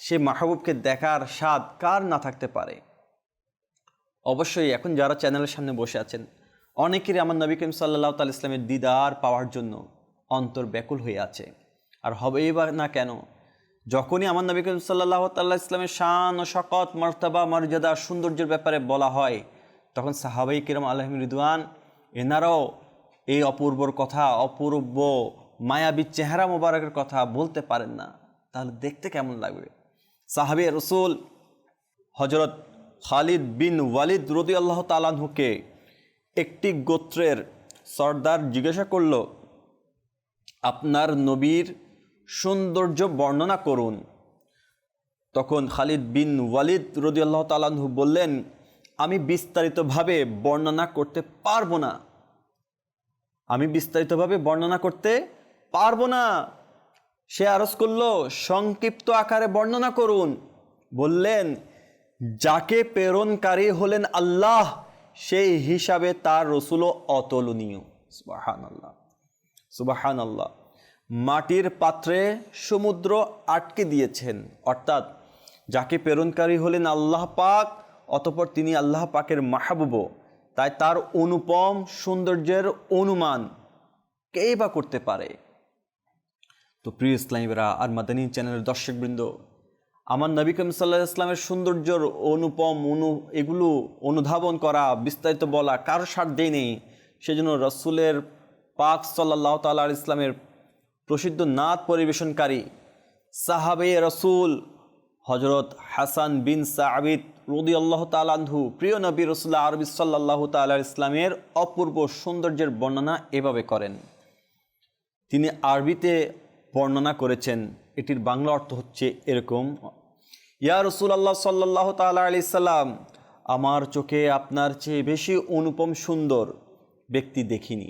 সে মাহবুবকে দেখার স্বাদ কার না থাকতে পারে? অবশ্যই এখন যারা চ্যানেলের সামনে বসে আছেন অনেকেরই আমার নবী করিম সাল্লাল্লাহু তাআলা ইসলামের দিদার পাওয়ার জন্য অন্তর ব্যাকুল হয়ে আছে। আর হবেই বা না কেন? যখনই আমার নবী করিম সাল্লাল্লাহু তাআলা ইসলামের শান ও শকত মর্তবা মর্যাদা সৌন্দর্যের ব্যাপারে বলা হয়, তখন সাহাবাই কিরাম আলাইহিম রিদওয়ান এনারাও এই অপূর্বর কথা, অপূর্ব মায়াবী চেহারা মোবারকের কথা বলতে পারেন না। তাহলে দেখতে কেমন লাগবে? সাহাবী রসুল হজরত খালিদ বিন ওয়ালিদ রাদিয়াল্লাহু তাআলা আনহুকে একটি গোত্রের সর্দার জিজ্ঞাসা করল, আপনার নবীর সৌন্দর্য বর্ণনা করুন। তখন খালিদ বিন ওয়ালিদ রাদিয়াল্লাহু তাআলা আনহু বললেন, আমি বিস্তারিতভাবে বর্ণনা করতে পারবো না, আমি বিস্তারিতভাবে বর্ণনা করতে পারবো না। সে আরজ করল, সংক্ষিপ্ত আকারে বর্ণনা করুন। বললেন, যাকে প্রেরণকারী হলেন আল্লাহ, সেই হিসাবে তার রসুলও অতুলনীয়। সুবহানাল্লাহ, সুবহানাল্লাহ। মাটির পাত্রে সমুদ্র আটকে দিয়েছেন, অর্থাৎ যাকে প্রেরণকারী হলেন আল্লাহ পাক, অতঃপর তিনি আল্লাহ পাকের মাহবুব, তাই তার অনুপম সৌন্দর্যের অনুমান কেই বা করতে পারে। তো প্রিয় ইসলামীরা আর মাদানী চ্যানেলের দর্শকবৃন্দ, আমার নবী করিম সাল্লাল্লাহু আলাইহি ওয়াসাল্লামের সৌন্দর্যের অনুপম এগুলো অনুধাবন করা, বিস্তারিত বলা কারো সাধ্যই নেই। সেজন্য রসুলের পাক সাল্লাল্লাহু তাআলা আলাইহি ইসলামের প্রসিদ্ধ নাত পরিবেশনকারী সাহাবে রসুল হজরত হাসান বিন সাবিত রাদিয়াল্লাহু তাআলা আনহু প্রিয় নবী রাসূলুল্লাহ আরবি সাল্লাল্লাহু তাআলা আলাইহি ইসলামের অপূর্ব সৌন্দর্যের বর্ণনা এভাবে করেন। তিনি আরবিতে বর্ণনা করেছেন, এটির বাংলা অর্থ হচ্ছে এরকম: ইয়া রাসূলুল্লাহ সাল্লাল্লাহু তাআলা আলাইহি সাল্লাম, আমার চোখে আপনার চেয়ে বেশি অনুপম সুন্দর ব্যক্তি দেখিনি।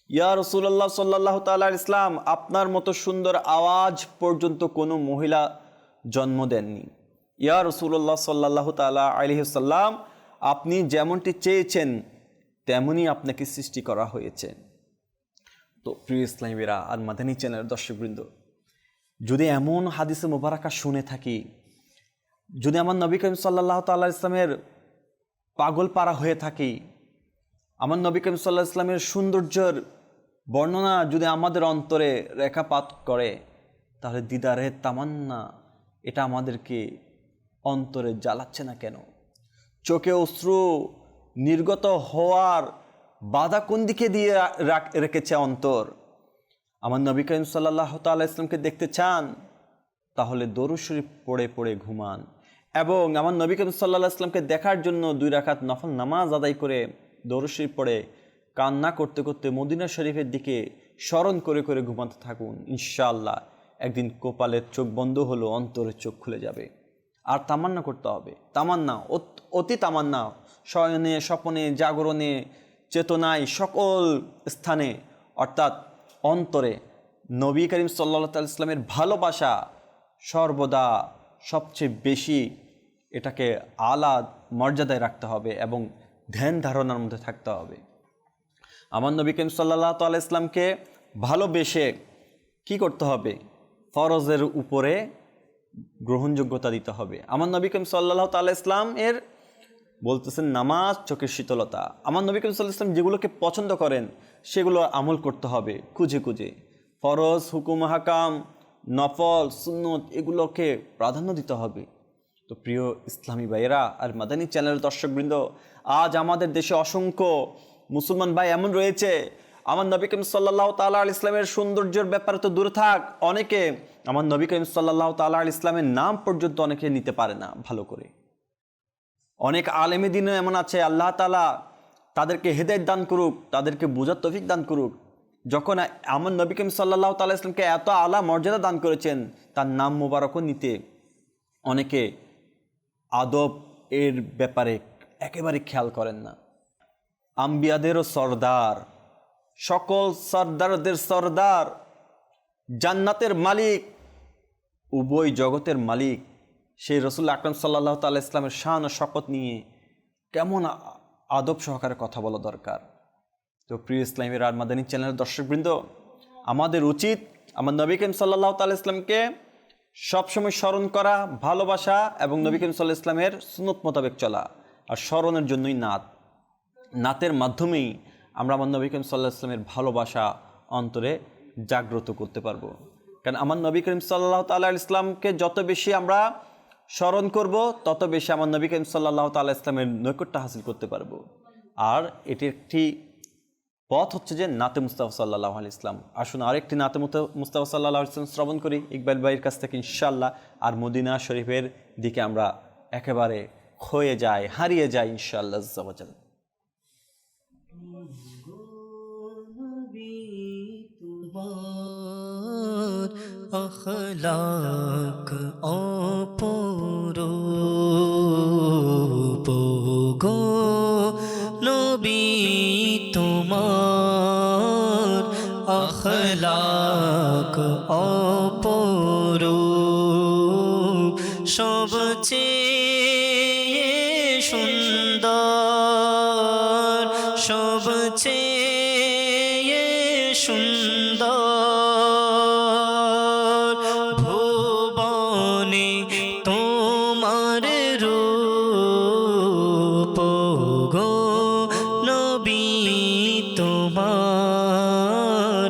ইয়া রাসূলুল্লাহ সাল্লাল্লাহু তাআলা আলাইহি ইসলাম, আপনার মতো সুন্দর আওয়াজ পর্যন্ত কোনো মহিলা জন্ম দেননি। ইয়া রাসূলুল্লাহ সাল্লাল্লাহু তাআলা আলাইহি সাল্লাম, আপনি যেমনটি চেয়েছেন তেমনই আপনাকে সৃষ্টি করা হয়েছে। তো প্রিয় ইসলামীরা আর মাদানী চ্যানেলের দর্শকবৃন্দ, যদি এমন হাদিসে মোবারকা শুনে থাকি, যদি আমার নবী করিম সাল্লাল্লাহু তাআলা আলাইহি ইসলামের পাগল পারা হয়ে থাকি, আমার নবী করিম সাল্লাল্লাহু আলাইহি ইসলামের সৌন্দর্যের বর্ণনা যদি আমাদের অন্তরে রেখাপাত করে, তাহলে দিদারে তামান্না এটা আমাদেরকে অন্তরে জ্বালাচ্ছে না কেন? চোখে অশ্রু নির্গত হওয়ার বাধা কোন দিকে দিয়ে রেখেছে অন্তর? আমার নবী করিম সাল্লাল্লাহু তাআলা আলাইহি ইসলামকে দেখতে চান, তাহলে দরুদ শরীফ পড়ে পড়ে ঘুমান, এবং আমার নবী করিম সাল্লাল্লাহু আলাইহি ইসলামকে দেখার জন্য 2 রাকাত নফল নামাজ আদায় করে দরুদ শরীফ পড়ে কান্না করতে করতে মদিনা শরীফের দিকে স্মরণ করে করে ঘুমাতে থাকুন। ইনশাআল্লাহ একদিন কপালের চোখ বন্ধ হলো, অন্তরের চোখ খুলে যাবে। আর তামান্না করতে হবে, তামান্না, অতি তামান্না, শয়নে স্বপনে জাগরণে চেতনায় সকল স্থানে, অর্থাৎ অন্তরে নবী করিম সাল্লাল্লাহু আলাইহি ইসলামের ভালোবাসা সর্বদা সবচেয়ে বেশি, এটাকে আলা মর্যাদায় রাখতে হবে এবং ধ্যান ধারণার মধ্যে থাকতে হবে। আমার নবী করিম সাল্লাল্লাহু আলাইহি ইসলামকে ভালোবেসে কি করতে হবে? ফরজের উপরে গ্রহণযোগ্যতা দিতে হবে। আমার নবী করিম সাল্লাল্লাহু আলাইহি ইসলাম এর বলতেছেন নামাজ চোখের শীতলতা। আমার নবী করিম সাল্লাল্লাহু আলাইহি ইসলাম যেগুলোকে পছন্দ করেন সেগুলো আমল করতে হবে খুঁজে খুঁজে। ফরজ, হুকুম, হাকাম, নফল, সুন্নত এগুলোকে প্রাধান্য দিতে হবে। তো প্রিয় ইসলামী ভাইয়েরা আর মাদানী চ্যানেলের দর্শকবৃন্দ, আজ আমাদের দেশে অসংখ্য মুসলমান ভাই এমন রয়েছে, আমার নবী করিম সাল্লাল্লাহু তাআলা আলাইহি ইসলামের সৌন্দর্যের ব্যাপারে তো দূরে থাক, অনেকে আমার নবী করিম সাল্লাল্লাহু তাআলা আলাইহি ইসলামের নাম পর্যন্ত অনেকে নিতে পারে না ভালো করে। অনেক আলেমে দিনও এমন আছে, আল্লাহ তাআলা তাদেরকে হেদায়েত দান করুক, তাদেরকে বোঝার তৌফিক দান করুক। যখন আমার নবী করিম সাল্লাল্লাহু তাআলা আলাইহি ইসলামকে এত আলা মর্যাদা দান করেছেন, তার নাম মোবারকও নিতে অনেকে আদব এর ব্যাপারে একেবারে খেয়াল করেন না। আম্বিয়াদেরও সরদার, সকল সরদারদের সরদার, জান্নাতের মালিক, উভয় জগতের মালিক, সেই রাসূল আকরাম সাল্লাল্লাহু তাআলা ইসলামের শান ও শপথ নিয়ে কেমন আদব সহকারে কথা বলা দরকার। তো প্রিয় ইসলামের আর মাদানী চ্যানেলের দর্শকবৃন্দ, আমাদের উচিত আমার নবী করিম সাল্লাল্লাহু তাআলা ইসলামকে সবসময় স্মরণ করা, ভালোবাসা এবং নবী করিম সাল্লাল্লাহু ইসলামের সুন্নত মোতাবেক চলা। আর স্মরণের জন্যই নাতের মাধ্যমেই আমরা আমার নবী করিম সাল্লাল্লাহু ইসলামের ভালোবাসা অন্তরে জাগ্রত করতে পারবো। কারণ আমার নবী করিম সাল্লাল্লাহু তাআলা ইসলামকে যত বেশি আমরা স্মরণ করব, তত বেশি আমার নবী করিম সাল্লাল্লাহু তাআলা ইসলামের নৈকট্য হাসিল করতে পারবো। আর এটি একটি পথ হচ্ছে যে নাতে মুস্তাফা সাল্লাল্লাহু আলাইহি ইসলাম। আসুন আরেকটি নাতে মুস্তাফা সাল্লাল্লাহু আলাইহি ইসলাম শ্রবণ করি ইকবাল ভাইয়ের কাছ থেকে ইনশাআল্লাহ। আর মদিনা শরীফের দিকে আমরা একেবারে খয়ে যাই, হারিয়ে যাই ইনশাআল্লাহ আজ্জা ওয়া জাল। আখলাক অপরূপ গো নবী তোমার, আখলাক অপরূপ সবচেয়ে চেয়ে সুন্দর ভুবনে তোমার রূপ গো নবী তোমার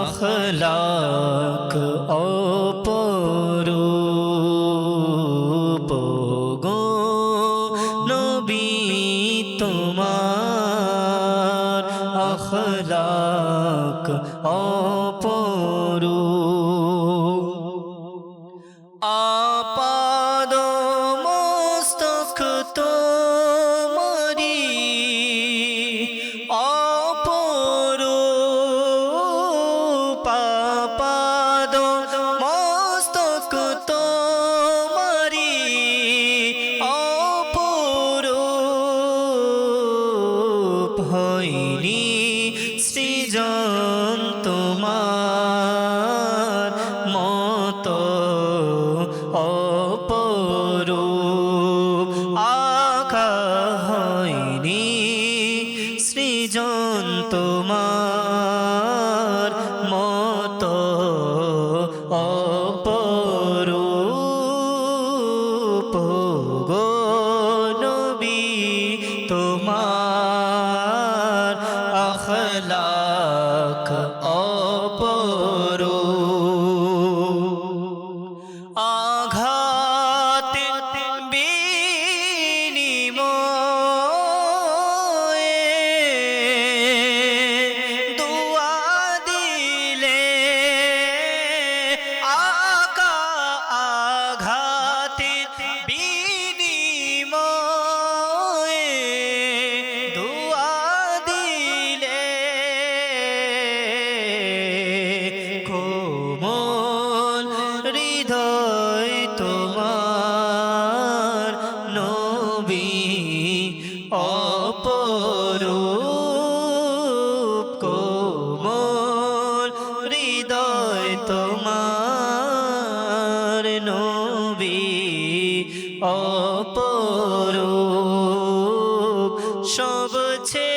আখলাক অপরূপ গো নবী তোমার আখলাক অপরূপ আপাদ মস্তক তোমারি অপরূপ আপাদ মস্তক তোমারি অপরূপ হয়নি সৃজন তোমার মতো অপরূপ আঁকা হয়নি সৃজন তোমার মতো অপরূপ গো নবী তোমার আখলাক অপরূপ আঘাতে বিনিময়ে দুয়া দিলে আকা আঘাতে বিনিময়ে দুয়া দিলে কোমল হৃদয় তোমার নবী অপরূপ কোমল হৃদয় তোমার নবী অপরূপ সবচেয়ে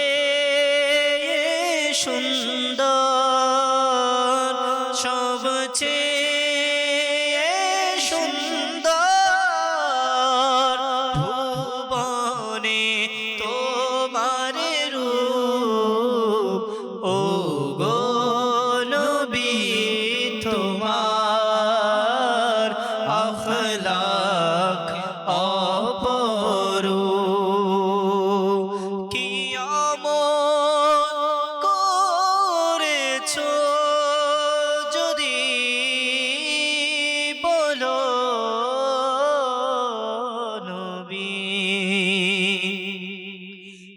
সুন্দর সবচেয়ে সুন্দর ভুবনে তোমার রূপ ও গো নবী তোমার আখলাক অপরূপ কি আমল করেছো যদি বলো নবী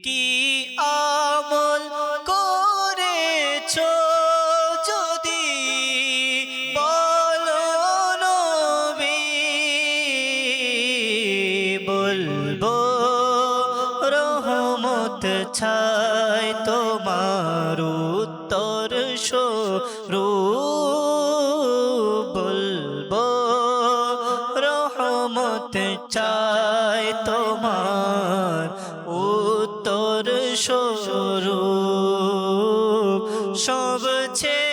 কি আমল করেছো যদি বলো নবী বলবো রহমত ছায় তোমার উত্তর স্বরূপ বলবো রহমত চায় তোমার উত্তর স্বরূপ সবচেয়ে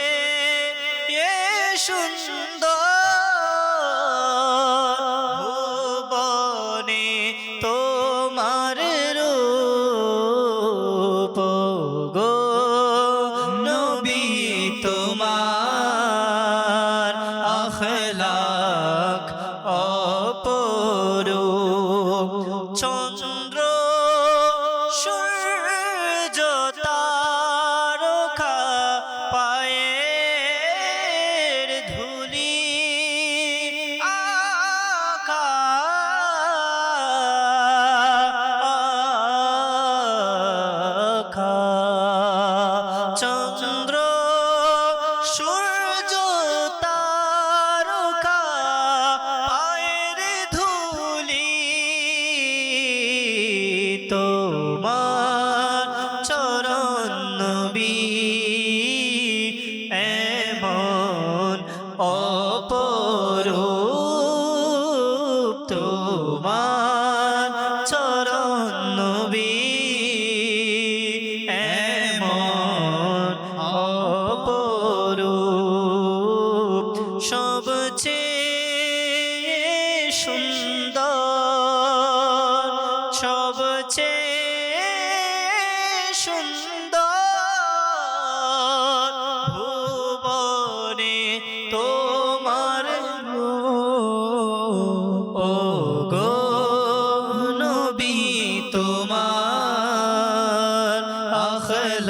সুন্দর ভুবনে তোমার রূপ গো নবী তোমার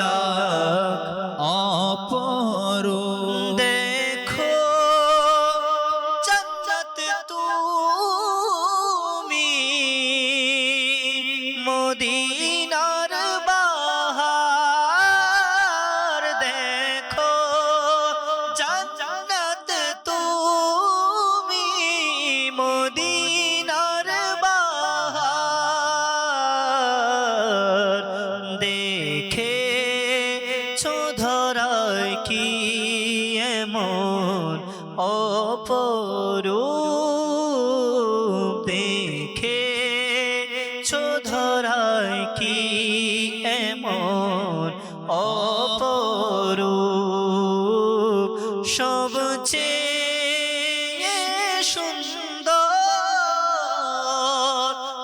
আখলাক অপরূপ দেখো জান্নাত তুমি মদিনার বাহার দেখো জান্নাত তুমি মদিনার বাহার দেখে ধরায় কি এমন অপরূপ দেখে ধরায় কি এমন অপরূপ সবচেয়ে সুন্দর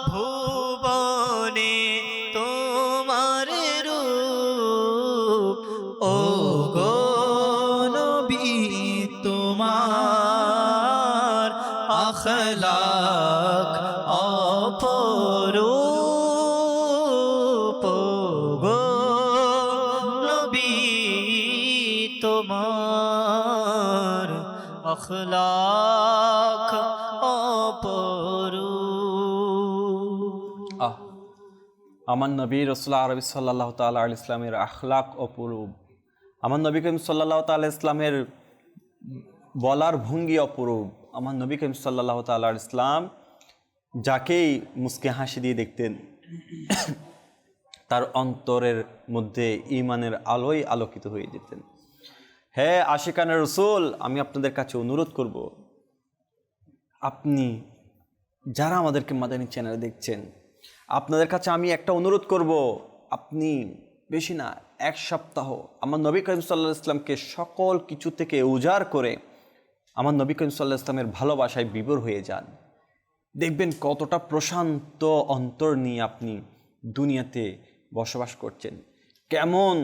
ভুবনে তোমার রূপ ও গো নবী তোমার আখলাক অপরূপ গো নবী তোমার আখলাক অপরূপ। আমার নবী রাসূলুল্লাহ আরবি সাল্লাল্লাহু তাআলা আলাইহি ইসলামের আখলাক অপরূপ। আমার নবী করিম সাল্লাল্লাহু তাআলা ইসলামের বলার ভঙ্গি অপরূপ। আমার নবী করিম সাল্লাল্লাহু তাআলা আলাইহি ইসলাম যাকেই মুস্কে হাসি দিয়ে দেখতেন তার অন্তরের মধ্যে ঈমানের আলোয় আলোকিত হয়ে যেতেন। হ্যাঁ আশিকানে রাসূল, আমি আপনাদের কাছে অনুরোধ করব, আপনি যারা আমাদেরকে মাদানী চ্যানেলে দেখছেন, আপনাদের কাছে আমি একটা অনুরোধ করব, আপনি বেশি না 1 সপ্তাহ আমার নবী করিম সাল্লাল্লাহু আলাইহি ইসলামকে সকল কিছু থেকে উজাড় করে আমার নবী করিম সাল্লাল্লাহু আলাইহি ইসলামের ভালোবাসায় বিভোর হয়ে যান। দেখবেন কতটা প্রশান্ত অন্তর নিয়ে আপনি দুনিয়াতে বসবাস করছেন, কেমন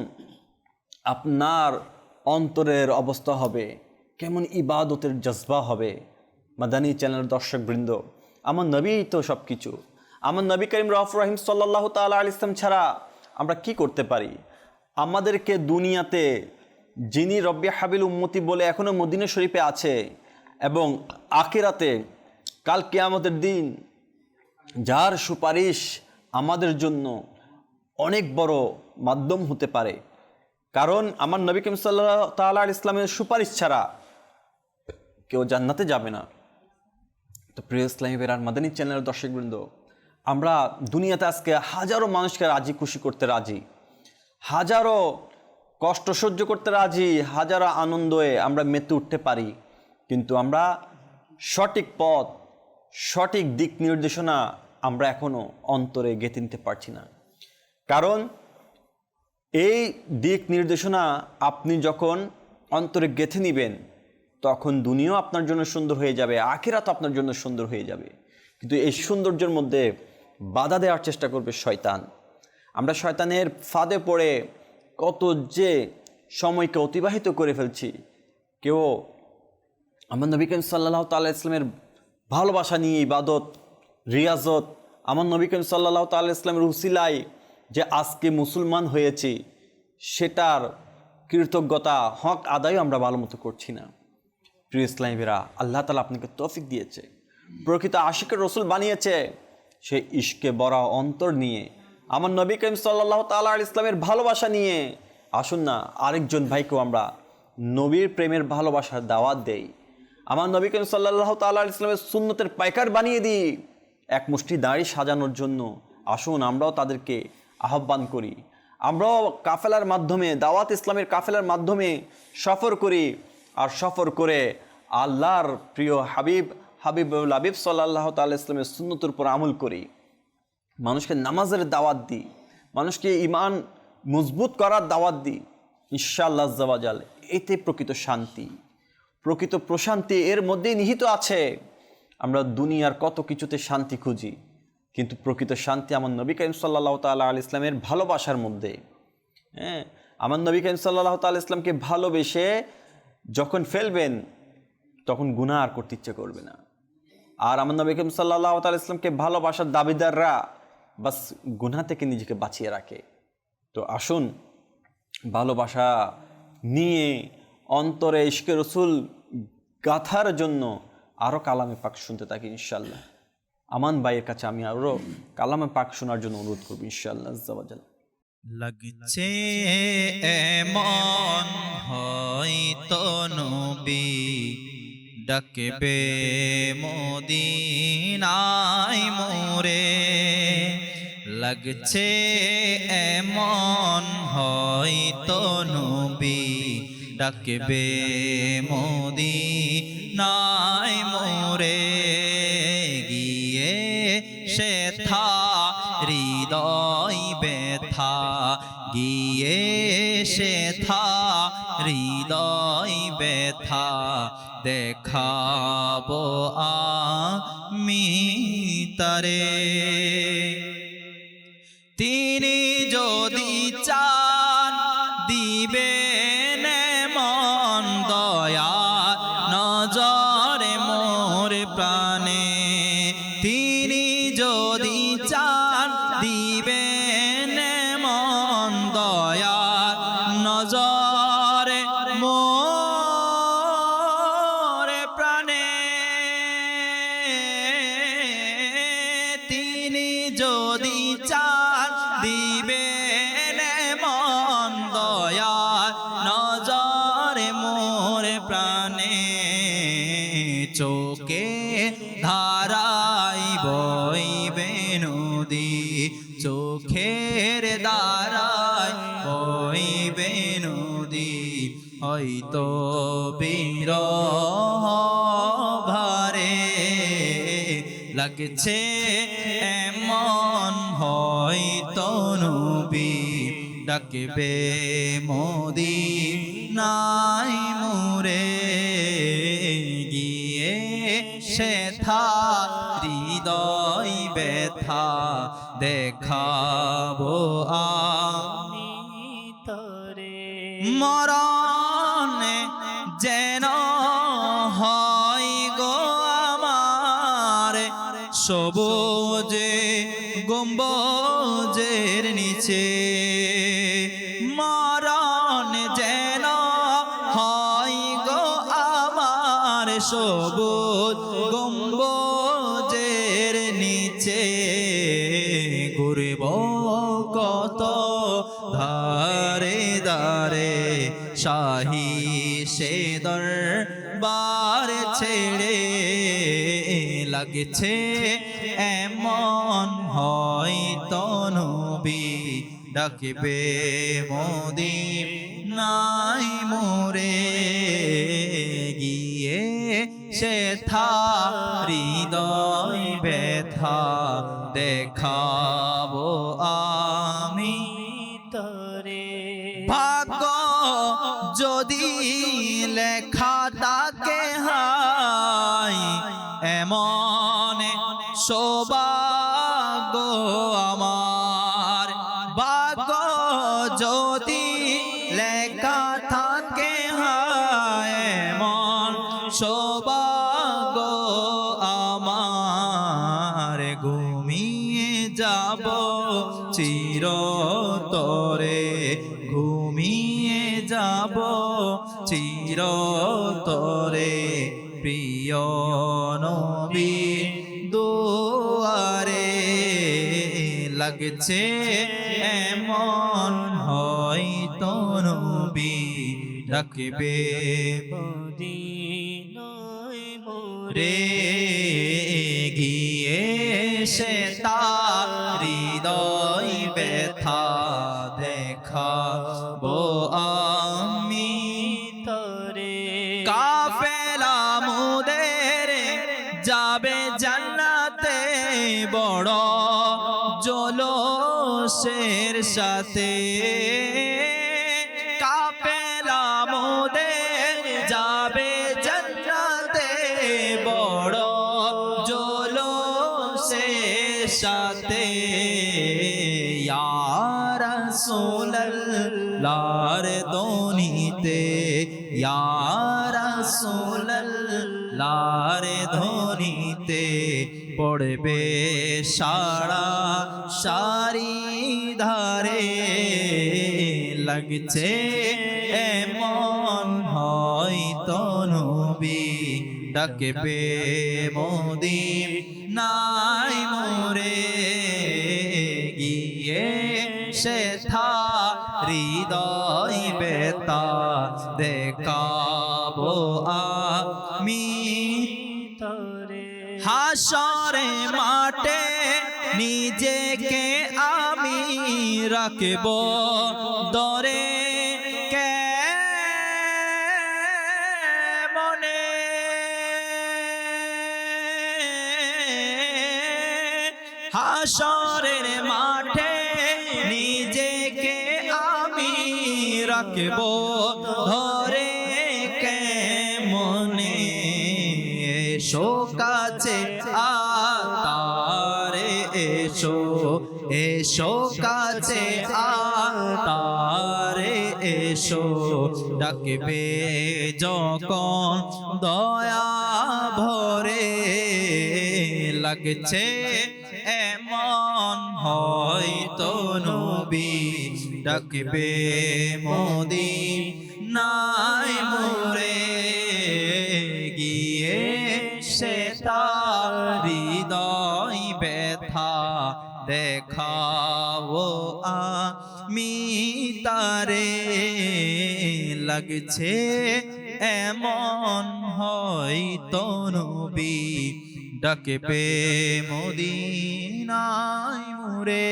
আপনার অন্তরের অবস্থা হবে, কেমন ইবাদতের জজবা হবে। মাদানী চ্যানেলের দর্শকবৃন্দ, আমার নবী তো সব কিছু। আমার নবী করিম রাউফুর রহিম সাল্লাল্লাহু তাআলা আলাইহি ইসলাম ছাড়া আমরা কি করতে পারি? আমাদেরকে দুনিয়াতে যিনি রব্বি হাবিল উম্মতি বলে এখনও মদিনা শরীফে আছে, এবং আখিরাতে কাল কিয়ামতের দিন যার সুপারিশ আমাদের জন্য অনেক বড় মাধ্যম হতে পারে। কারণ আমার নবী করিম সাল্লাল্লাহু তাআলা আলাইহি ইসলামের সুপারিশ ছাড়া কেউ জান্নাতে যাবে না। তো প্রিয় ইসলামী বেরার মাদানী চ্যানেলের দর্শকবৃন্দ, আমরা দুনিয়াতে আজকে হাজারো মানুষকে রাজি খুশি করতে রাজি, হাজারো কষ্ট সহ্য করতে রাজি, হাজারো আনন্দে আমরা মেতে উঠতে পারি, কিন্তু আমরা সঠিক পথ, সঠিক দিক নির্দেশনা আমরা এখনও অন্তরে গেঁথে নিতে পারছি না। কারণ এই দিক নির্দেশনা আপনি যখন অন্তরে গেঁথে নেবেন, তখন দুনিয়াও আপনার জন্য সুন্দর হয়ে যাবে, আখিরাতও আপনার জন্য সুন্দর হয়ে যাবে। কিন্তু এই সৌন্দর্যের মধ্যে বাধা দেওয়ার চেষ্টা করবে শয়তান। আমরা শয়তানের ফাঁদে পড়ে কত যে সময়কে অতিবাহিত করে ফেলছি। কেউ আমার নবী করিম সাল্লাল্লাহু তাআলা ইসলামের ভালোবাসা নিয়ে ইবাদত রিয়াজত, আমার নবী করিম সাল্লাল্লাহু তাআলা ইসলামের উসিলায় যে আজকে মুসলমান হয়েছি, সেটার কৃতজ্ঞতা হক আদায় আমরা ভালো মতো করছি না। প্রিয় ইসলামীরা, আল্লাহ তাআলা আপনাকে তৌফিক দিয়েছে, প্রকৃত আশিকের রসুল বানিয়েছে, সে ইশকে বড় অন্তর নিয়ে আমার নবী করিম সাল্লাল্লাহু তাআলা আলাইহি ইসলামের ভালোবাসা নিয়ে আসুন না আরেকজন ভাইকেও আমরা নবীর প্রেমের ভালোবাসার দাওয়াত দেই। আমার নবী করিম সাল্লাল্লাহু তাআলা আলাইহি ইসলামের সুন্নতের পাইকার বানিয়ে দিই। এক মুষ্টি দাড়ি সাজানোর জন্য আসুন আমরাও তাদেরকে আহ্বান করি। আমরাও কাফেলার মাধ্যমে, দাওয়াত ইসলামের কাফেলার মাধ্যমে সফর করি, আর সফর করে আল্লাহর প্রিয় হাবিবুল হাবিব সাল্লাল্লাহু তাআলা ইসলামের সুন্নতের উপর আমল করি। মানুষকে নামাজের দাওয়াত দিই, মানুষকে ঈমান মজবুত করার দাওয়াত দিই। ইনশাআল্লাহ আজ্জা ওয়া জাল, এতে প্রকৃত শান্তি, প্রকৃত প্রশান্তি এর মধ্যেই নিহিত আছে। আমরা দুনিয়ার কত কিছুতে শান্তি খুঁজি, কিন্তু প্রকৃত শান্তি আমার নবী করিম সাল্লাল্লাহু তাআলা আলাইহি ইসলামের ভালোবাসার মধ্যে। হ্যাঁ, আমার নবী করিম সাল্লাল্লাহু তাআলা ইসলামকে ভালোবেসে যখন ফেলবেন, তখন গুনাহ আর করতে ইচ্ছে করবে না। আর আমার নবী করিম সাল্লাল্লাহু তাআলা ইসলামকে ভালোবাসার দাবিদাররা বাস গুনাহ থেকে নিজেকে বাঁচিয়ে রাখে। তো আসুন ভালোবাসা নিয়ে অন্তরে ইশকে রসুল গাথার জন্য আরও কালামে পাক শুনতে থাকি ইনশাআল্লাহ। আমান ভাইয়ের কাছে আমি আরও কালামে পাক শোনার জন্য অনুরোধ করবো ইনশাআল্লাহ আজ্জা ওয়া জাল। লাগছে এমন হয়তো নবী ডাকবে মদিনায় মোরে, লাগছে এমন হয়তো নবী ডাকবে মদিনায় মোরে, গিয়ে সেথা হৃদয় ব্যথা, গিয়ে সেথা হৃদয় ব্যথা দেখাবো আমি তারে। তিনি যদি চান দিবেন মন দয়া নজরে মোর প্রাণে, তিনি যদি চান দিবেন মন দয়া নজরে মোর প্রাণে, তিনি যদি চান দিবেন মন দয়া নজরে মোর প্রাণে, চোখে ধারাই বইবে নদী, চোখের ধারাই বইবে নদী, হয়তো বিরহ ভারে, লাগছে এমন হয়তো নবী ডাকবে মদিনায় মোরে, গিয়ে সেথা হৃদয় ব্যথা দেখাবো আমি তরে। মরণে যেন হয় গো আমার সবুজে গম্বুজের নিচে, মরণ যেন হয় গো আমার সবুজ গম্বুজের নিচে, ঘুরব কত ধারে ধারে শাহী সে দরবার ছেড়ে, লাগছে এমন হয়তো নবী ডাকবে মদিনায় মোরে, গিয়ে সেথা হৃদয় ব্যথা দেখাবো আমি তরে। ভাগ্য যদি লেখা তাকে হাই এমন সৌভাগ্য আমার, ভাগ্য যদি লেখা থাকে হায় এমন সৌভাগ্য আমার, ঘুমিয়ে যাব চিরতরে, ঘুমিয়ে যাব চিরতরে, প্রিয় নবী দুয়ারে, লাগছে এমন হয়তো নবী ডাকবে মদিনায় মোরে, গিয়ে সেথা হৃদয় ব্যথা দেখাবো আমি তরে। কাফেলা মুদের যাবে জান্নাতে বড় জলসের সাথে, কাফেলা মুদের যাবে জান্নাতে বড় জলসের সাথে, ইয়া রাসূলুল্লাহর ধ্বনিতে, ইয়া রাসূলুল্লাহর ধ্বনিতে পড়বে সারা সারি ধারে, লাগ লাগছে এমন হয়তো নবী ডাকবে মদিন নাই মোরে গিয়ে সে থা হৃদয় বেতা দেখাবো আমি হাসরে মাঠে নিজেকে আমি রাখব দরে কে মনে হাসরের মাঠে নিজেকে আমি রাখব ধরে কে মনে এসো কাছে আতারে এসো এসো কাছে আতারে এসো ডাকবে যখন দয়া ভরে লাগছে এমন হয়তো নবী ডাকবে মদিন নাই মোরে গিয়ে সে তার হৃদয় ব্যথা দেখাবো আমি তারে লাগছে এমন হয়তো নবী ডাকবে মদিনায় মোরে।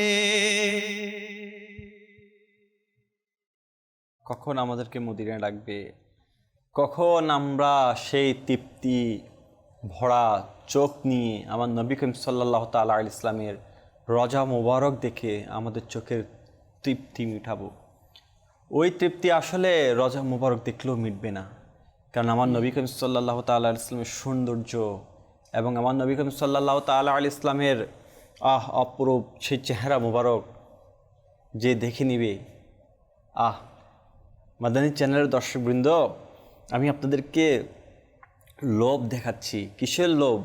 কখন আমাদেরকে মদিনায় ডাকবে, কখন আমরা সেই তৃপ্তি ভরা চোখ নিয়ে আমার নবী করিম সাল্লাল্লাহু তাআলা আলাইহি ইসলামের রজা মোবারক দেখে আমাদের চোখের তৃপ্তি মিটাবো। ওই তৃপ্তি আসলে রজা মোবারক দেখলেও মিটবে না, কারণ আমার নবী করিম সাল্লাল্লাহু তাআলা আলাইহি ইসলামের সৌন্দর্য এবং আমার নবী করিম সাল্লাল্লাহু তাআলা আলাইহি ইসলামের অপরূপ সেই চেহারা মোবারক যে দেখে নিবে। মাদানী চ্যানেলের দর্শকবৃন্দ, আমি আপনাদেরকে লোভ দেখাচ্ছি। কিসের লোভ?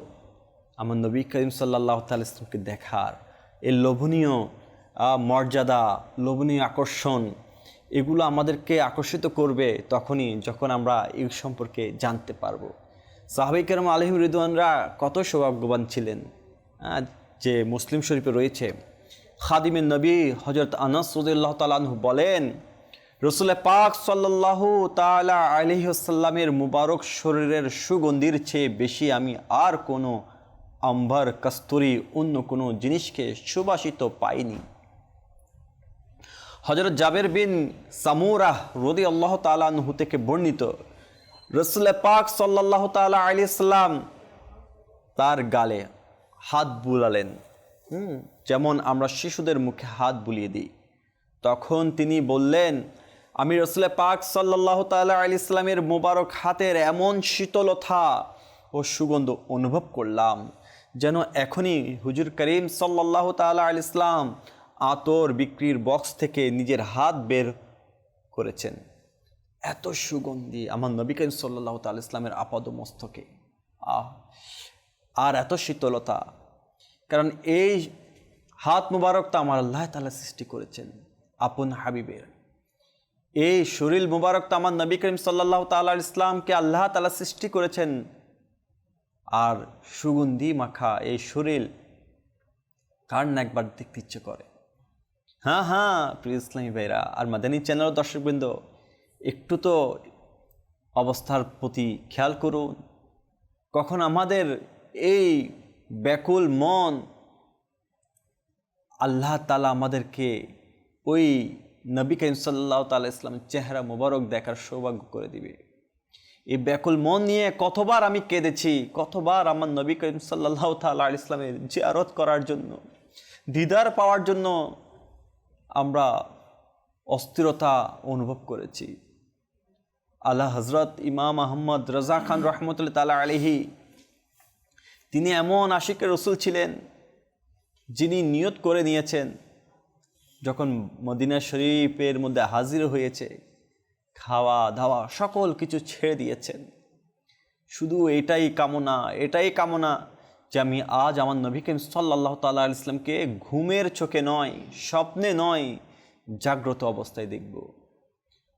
আমার নবী করিম সাল্লাল্লাহু তাআলা ইসলামকে দেখার। এই লোভনীয় মর্যাদা, লোভনীয় আকর্ষণ, এগুলো আমাদেরকে আকর্ষিত করবে তখনই যখন আমরা এই সম্পর্কে জানতে পারবো। সাহাবায়ে কেরাম আলাইহিম রিদওয়ানরা কত সৌভাগ্যবান ছিলেন যে মুসলিম শরীফে রয়েছে, খাদিমের নবী হযরত আনাস রাদিয়াল্লাহু তাআলা আনহু বলেন, রাসূল পাক সাল্লাল্লাহু তাআলা আলাইহি ওয়াসাল্লামের মুবারক শরীরের সুগন্ধির চেয়ে বেশি আমি আর কোনো আম্বার, কস্তুরী, অন্য কোনো জিনিসকে সুবাসিত পাইনি। হযরত জাবের বিন সামুরাহ রাদিয়াল্লাহু তাআলা আনহু থেকে বর্ণিত, রাসূল পাক সাল্লাল্লাহু তাআলা আলাইহি সাল্লাম তার গালে হাত বুলালেন, যেমন আমরা শিশুদের মুখে হাত বুলিয়ে দিই। তখন তিনি বললেন, আমি রাসূল পাক সাল্লাল্লাহু তাআলা আলাইহি সাল্লামের মোবারক হাতের এমন শীতলতা ও সুগন্ধ অনুভব করলাম যেন এখনই হুজুর করিম সাল্লাল্লাহু তাআলা আলাইহি সাল্লাম আতর বিক্রির বক্স থেকে নিজের হাত বের করেছেন। এত সুগন্ধি আমার নবী করিম সাল্লাল্লাহু তাআলা আলাইহি সাল্লামের আপাদ মস্তকে, আর এত শীতলতা, কারণ এই হাত মুবারক তো আমার আল্লাহ তাআলা সৃষ্টি করেছেন আপন হাবিবের। এই শরীর মুবারক তো আমার নবী করিম সাল্লাল্লাহু তাআলা আলাইহি সাল্লামকে আল্লাহ তাআলা সৃষ্টি করেছেন। আর সুগন্ধি মাখা এই শরীর কার না একবার দেখতে ইচ্ছে করে? হ্যাঁ প্রিয় ইসলামী ভাইরা আর মাদানী চ্যানেলের দর্শকবৃন্দ, একটু তো অবস্থার প্রতি খেয়াল করুন। কখন আমাদের এই ব্যাকুল মন আল্লাহ তাআলা আমাদেরকে ওই নবী করিম সাল্লাল্লাহু তাআলা ইসলামের চেহারা মোবারক দেখার সৌভাগ্য করে দিবে। এই ব্যাকুল মন নিয়ে কতবার আমি কেঁদেছি, কতবার আমার নবী করিম সাল্লাল্লাহু তাআলা আলাইহি ইসলামের জিয়ারত করার জন্য, দিদার পাওয়ার জন্য আমরা অস্থিরতা অনুভব করেছি। আলা হযরত ইমাম আহমদ রাজা খান রহমতুল্লাহ তাআলা আলাইহি, তিনি এমন আশিকে রসুল ছিলেন যিনি নিয়ত করে নিয়েছেন, যখন মদিনা শরীফের মধ্যে হাজির হয়েছে, খাওয়া দাওয়া সকল কিছু ছেড়ে দিয়েছেন। শুধু এটাই কামনা যে আমি আজ আমার নবী করিম সাল্লাল্লাহু তাআলা আলাইহি ইসলামকে ঘুমের চোখে নয়, স্বপ্নে নয়, জাগ্রত অবস্থায় দেখব।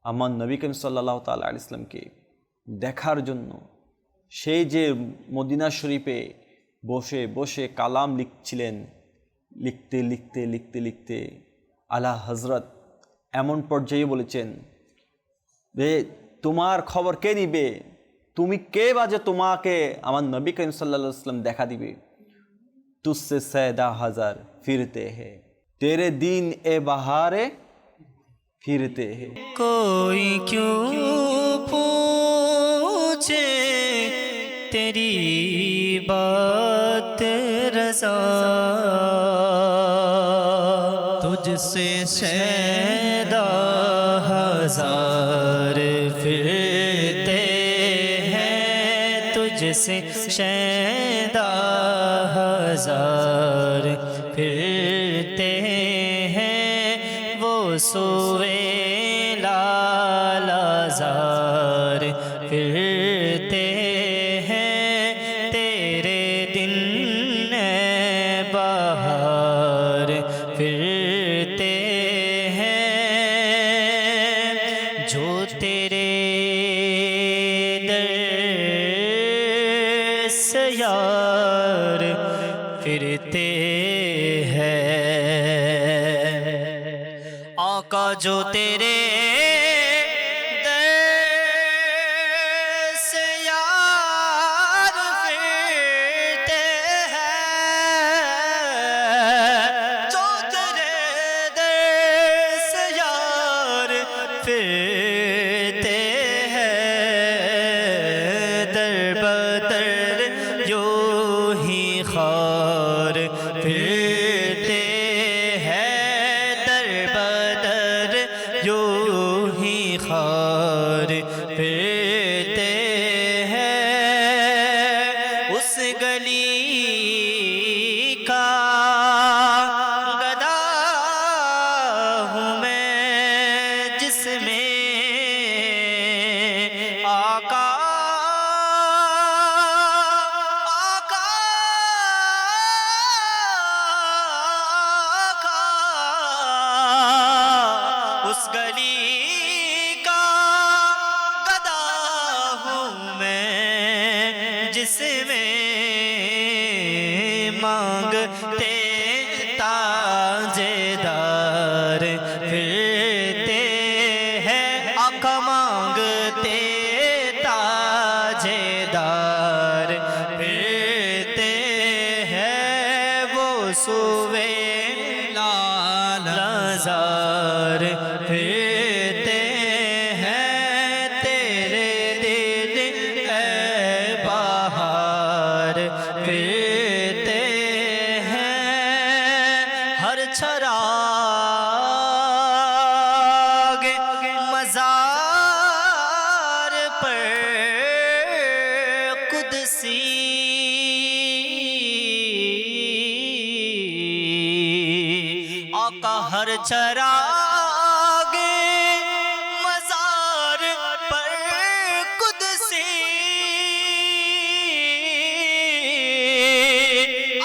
আমার নবী করিম সাল্লাল্লাহু তাআলা আলাইহি ওয়াসাল্লামকে দেখার জন্য সেই যে মদিনা শরীফে বসে বসে কালাম লিখছিলেন, লিখতে লিখতে লিখতে লিখতে আলা হযরত এমন পর্যায়ে বলেছেন যে তোমার খবর কে নিবে, তুমি কে বাজে তোমাকে আমার নবী করিম সাল্লাল্লাহু আলাইহি ওয়াসাল্লাম দেখা দিবে। তুসসে সৈদা হাজার ফিরতে हैं तेरे दिन ए बहारे फिरते हैं। कोई क्यों पूछे तेरी बात रज़ा, तुझसे शैदा हजार फिरते हैं, तुझसे शैदा हजार फिरते हैं, वो सोए लालाज़ार फिरते हैं, तेरे दिन बहार फिरते हैं, जो तेरे दर से यार फिरते हैं। आका जो तेरे दर से यार फिरते हैं, जो तेरे दर से यार फिरते हैं, दर बदर यूं ही खार फिरते हैं, दर बदर यूं ही खार फिरते हैं। उस गली का गदा हूँ मैं जिसमें आका आका उस गली का गदा हूँ मैं जिसमें मांगते ताजेदार फिरते हैं, आका मांगते ताजेदार फिरते हैं, वो सुवे लालाज़ार फिरते हैं, तेरे दिल ए बहार फिरते हैं। हर चराग मज़ार पर कुदसी आका हर चराग मज़ार पर कुदसी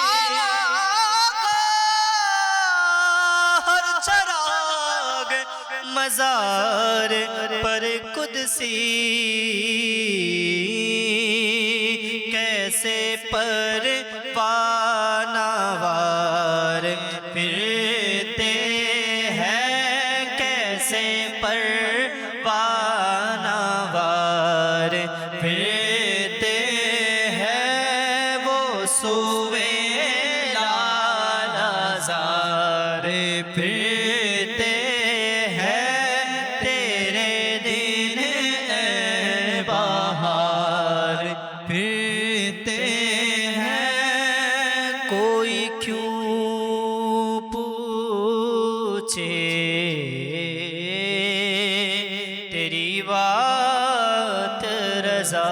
आका हर चराग मज़ार पर कुदसी कैसे परवानावार फिरते हैं, कैसे परवानावार फिरते हैं, वो सुवे लालाज़ार फिरते हैं, तेरे दिन ए बहार फिरते हैं। कोई क्यों पूछे तेरी बात रज़ा,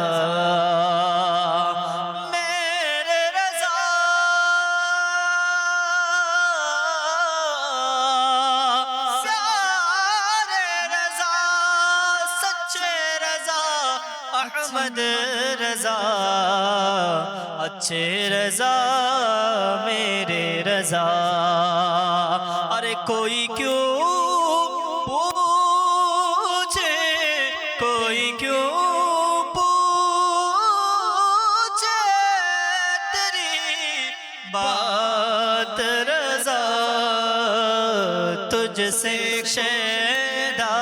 मेरे रज़ा सारे रज़ा सच्चे रज़ा अहमद रज़ा अच्छे रज़ा मेरे रज़ा। अरे कोई क्यों पूछे कोई क्यों पूछे तेरी बात रज़ा तुझसे शैदा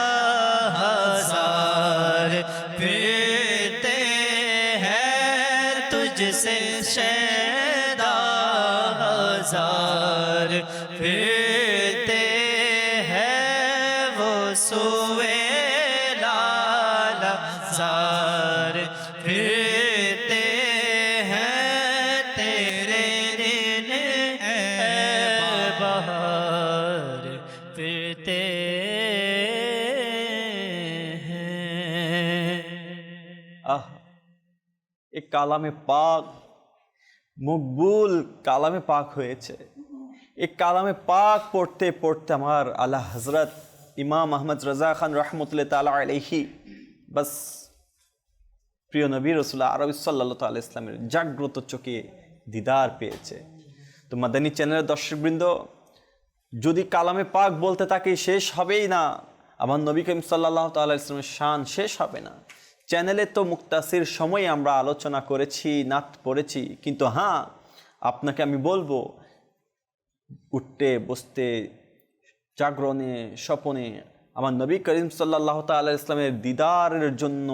हजार फिरते हैं तुझसे शैदा हजार फिरते हैं वो सुए लाला जार फिरते हैं तेरे दिन है बहार फिरते हैं। আহ এই কালামে পাক মকবুল কালামে পাক হয়েছে। এই কালামে পাক পড়তে পড়তে আমার আল্লাহ হজরত ইমাম আহমদ রাজা খান রহমতুল্লাহ তাআলা আলাইহি বাস প্রিয় নবী রাসূল আরবি সাল্লাল্লাহু আলাইহি ইসলামের জাগ্রত চোখে দিদার পেয়েছে। তো মাদানী চ্যানেলের দর্শকবৃন্দ, যদি কালামে পাক বলতে থাকি শেষ হবেই না, আমার নবী করিম সাল্লাল্লাহু তাআলা ইসলামের শান শেষ হবে না। চ্যানেলে তো মুক্তাসির সময় আমরা আলোচনা করেছি, নাত পড়েছি, কিন্তু হ্যাঁ আপনাকে আমি বলবো উঠতে বসতে জাগরণে স্বপনে আমার নবী করিম সাল্লাল্লাহু তাআলা ইসলামের দিদারের জন্য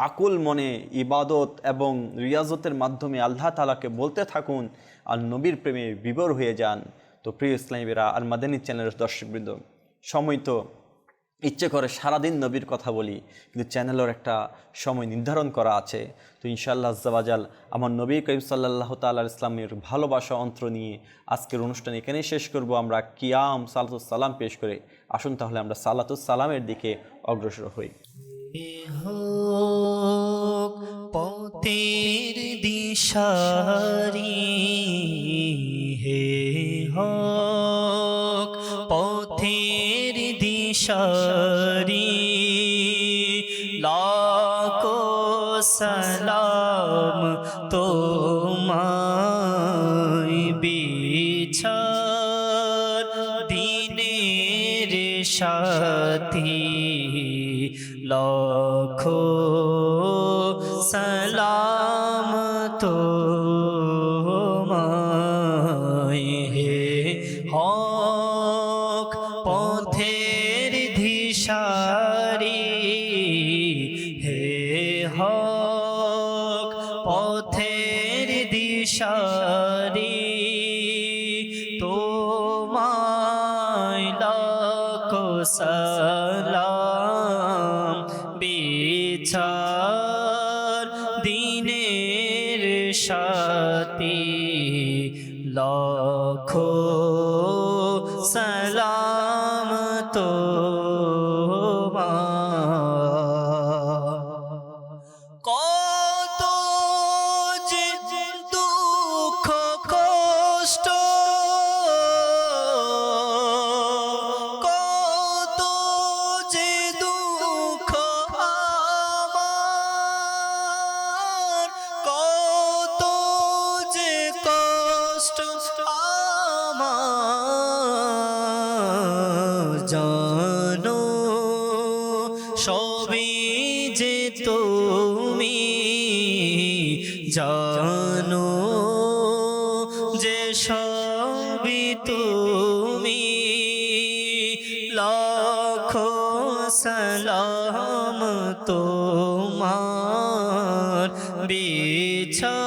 আকুল মনে ইবাদত এবং রিয়াজতের মাধ্যমে আল্লাহ তাআলাকে বলতে থাকুন আর নবীর প্রেমে বিভোর হয়ে যান। তো প্রিয় ইসলামীরা আর মাদানী চ্যানেলের দর্শকবৃন্দ, সময় তো ইচ্ছে করে সারাদিন নবীর কথা বলি, কিন্তু চ্যানেলের একটা সময় নির্ধারণ করা আছে। তো ইনশাআল্লাহ আজ্জাওয়াজাল আমার নবী করিম সাল্লাল্লাহু তাআলা ইসলামের ভালোবাসা অন্তর নিয়ে আজকের অনুষ্ঠান এখানেই শেষ করব। আমরা কিয়াম সালাতুস সালাম পেশ করে আসুন তাহলে আমরা সালাতুস সালামের দিকে অগ্রসর হই। হোক পথের দিশারি হে হোক পথের দিশারি লাখো সালাম তোমায় বিছার দিনের সাথী লাখো সালাম তোমায় হে হক পথের দিশারি হে হক পথের দিশারি তোমায় লাখো সালাম বিচার দিনের সাথী লাখো সালাম তোমার। কত যে দুঃখ কষ্ট কত যে দুঃখ আমার কত যে কষ্ট আমার জানো সবই যে তুমি জানো যে সবই তুমি লাখো সালাম তোমার বিচার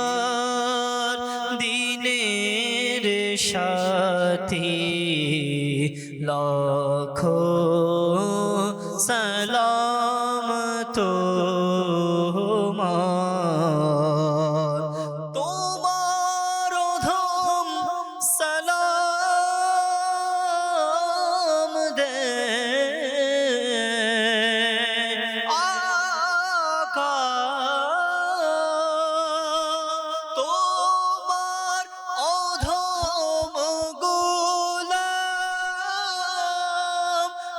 দিনের সাথী লাখো সালাম তোমার। তোমার অধম সালাম দে আকা তোমার অধম গোলাম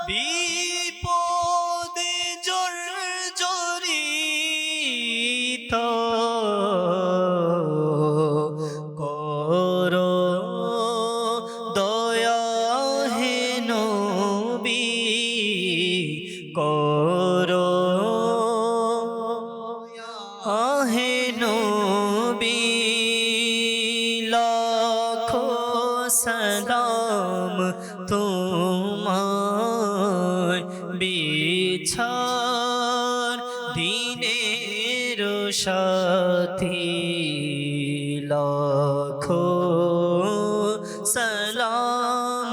বিপদে জর্জরিত দিনের সাথী লাখো সালাম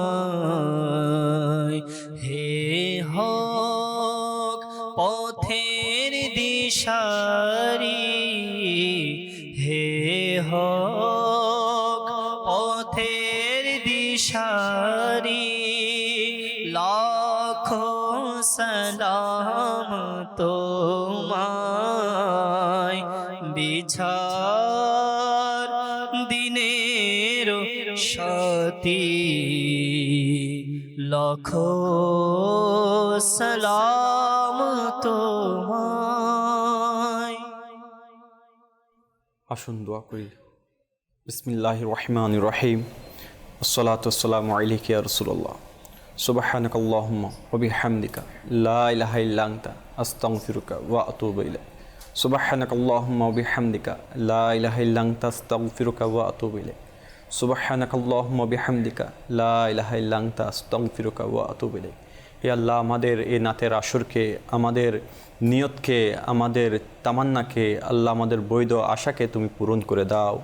তোমায় হে হক পথের দিশারি হে হক পথের দিশারি লাখো সালাম তোমায় বিছার দিনের সাথী লাখো সালাম তোমায়। আসুন দোয়া করি। বিসমিল্লাহির রহমানির রহিম। আসসালাতু ওয়াসসালামু আলাইকা ইয়া রাসূলুল্লাহ। সুবহানাকাল্লাহুম্মা ওয়া বিহামদিকা লা ইলাহা ইল্লা আনতা আস্তাগফিরুকা ওয়া আতুবু ইলাইক। সুবহানাকাল্লাহুম্মা ওয়া বিহামদিকা লা ইলাহা ইল্লা আনতা আস্তাগফিরুকা ওয়া আতুবু ইলাইক। সুবহানাকাল্লাহুম্মা ওয়া বিহামদিকা লা ইলাহা ইল্লা আনতা আস্তাগফিরুকা ওয়া আতুবু ইলাইক। হে আল্লাহ, আমাদের এই নাতের আসরকে, আমাদের নিয়তকে, আমাদের তামান্নাকে, আল্লাহ আমাদের বৈধ আশাকে তুমি পূরণ করে দাও।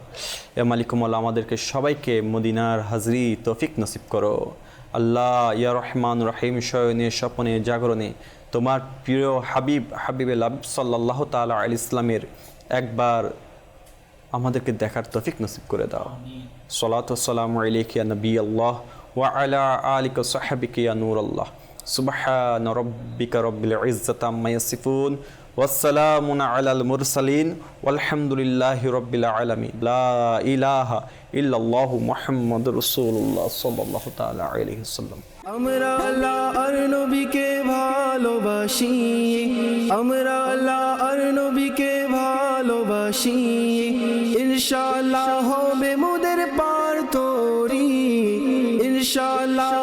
এ মালিকুমুল্লাহ, আমাদেরকে সবাইকে মদিনার হাজরি তৌফিক নসিব করো। আল্লাহ ইয়া রহমান রহিম, শয়নে স্বপনে জাগরণে তোমার প্রিয় হাবিবে লাবিব সাল্লাল্লাহু তাআলা আলাইহি ইসলামের একবার আমাদেরকে দেখার তৌফিক নসিব করে দাও। সালাতু ওয়াসসালামু আলাইকা ইয়া নবী আল্লাহ ওয়া আলা আলিকা ওয়া সাহবিকা ইয়া নূর আল্লাহ। সুবহানা রাব্বিকা রাব্বিল ইজ্জাতি আম্মা ইয়াসিফুন ওয়াসসালামুন আলাল মুরসালিন ওয়ালহামদুলিল্লাহি রাব্বিল আলামিন। লা ইলাহা ইল্লাল্লাহু মুহাম্মাদুর রাসূলুল্লাহ সাল্লাল্লাহু তাআলা আলাইহি ওয়াসাল্লাম। আমরা আল্লাহর নবীকে ভালোবাসি, আমরা আল্লাহর নবীকে ভালোবাসি। ইনশাআল্লাহ হবে মোদের পার তোরি, ইনশাআল্লাহ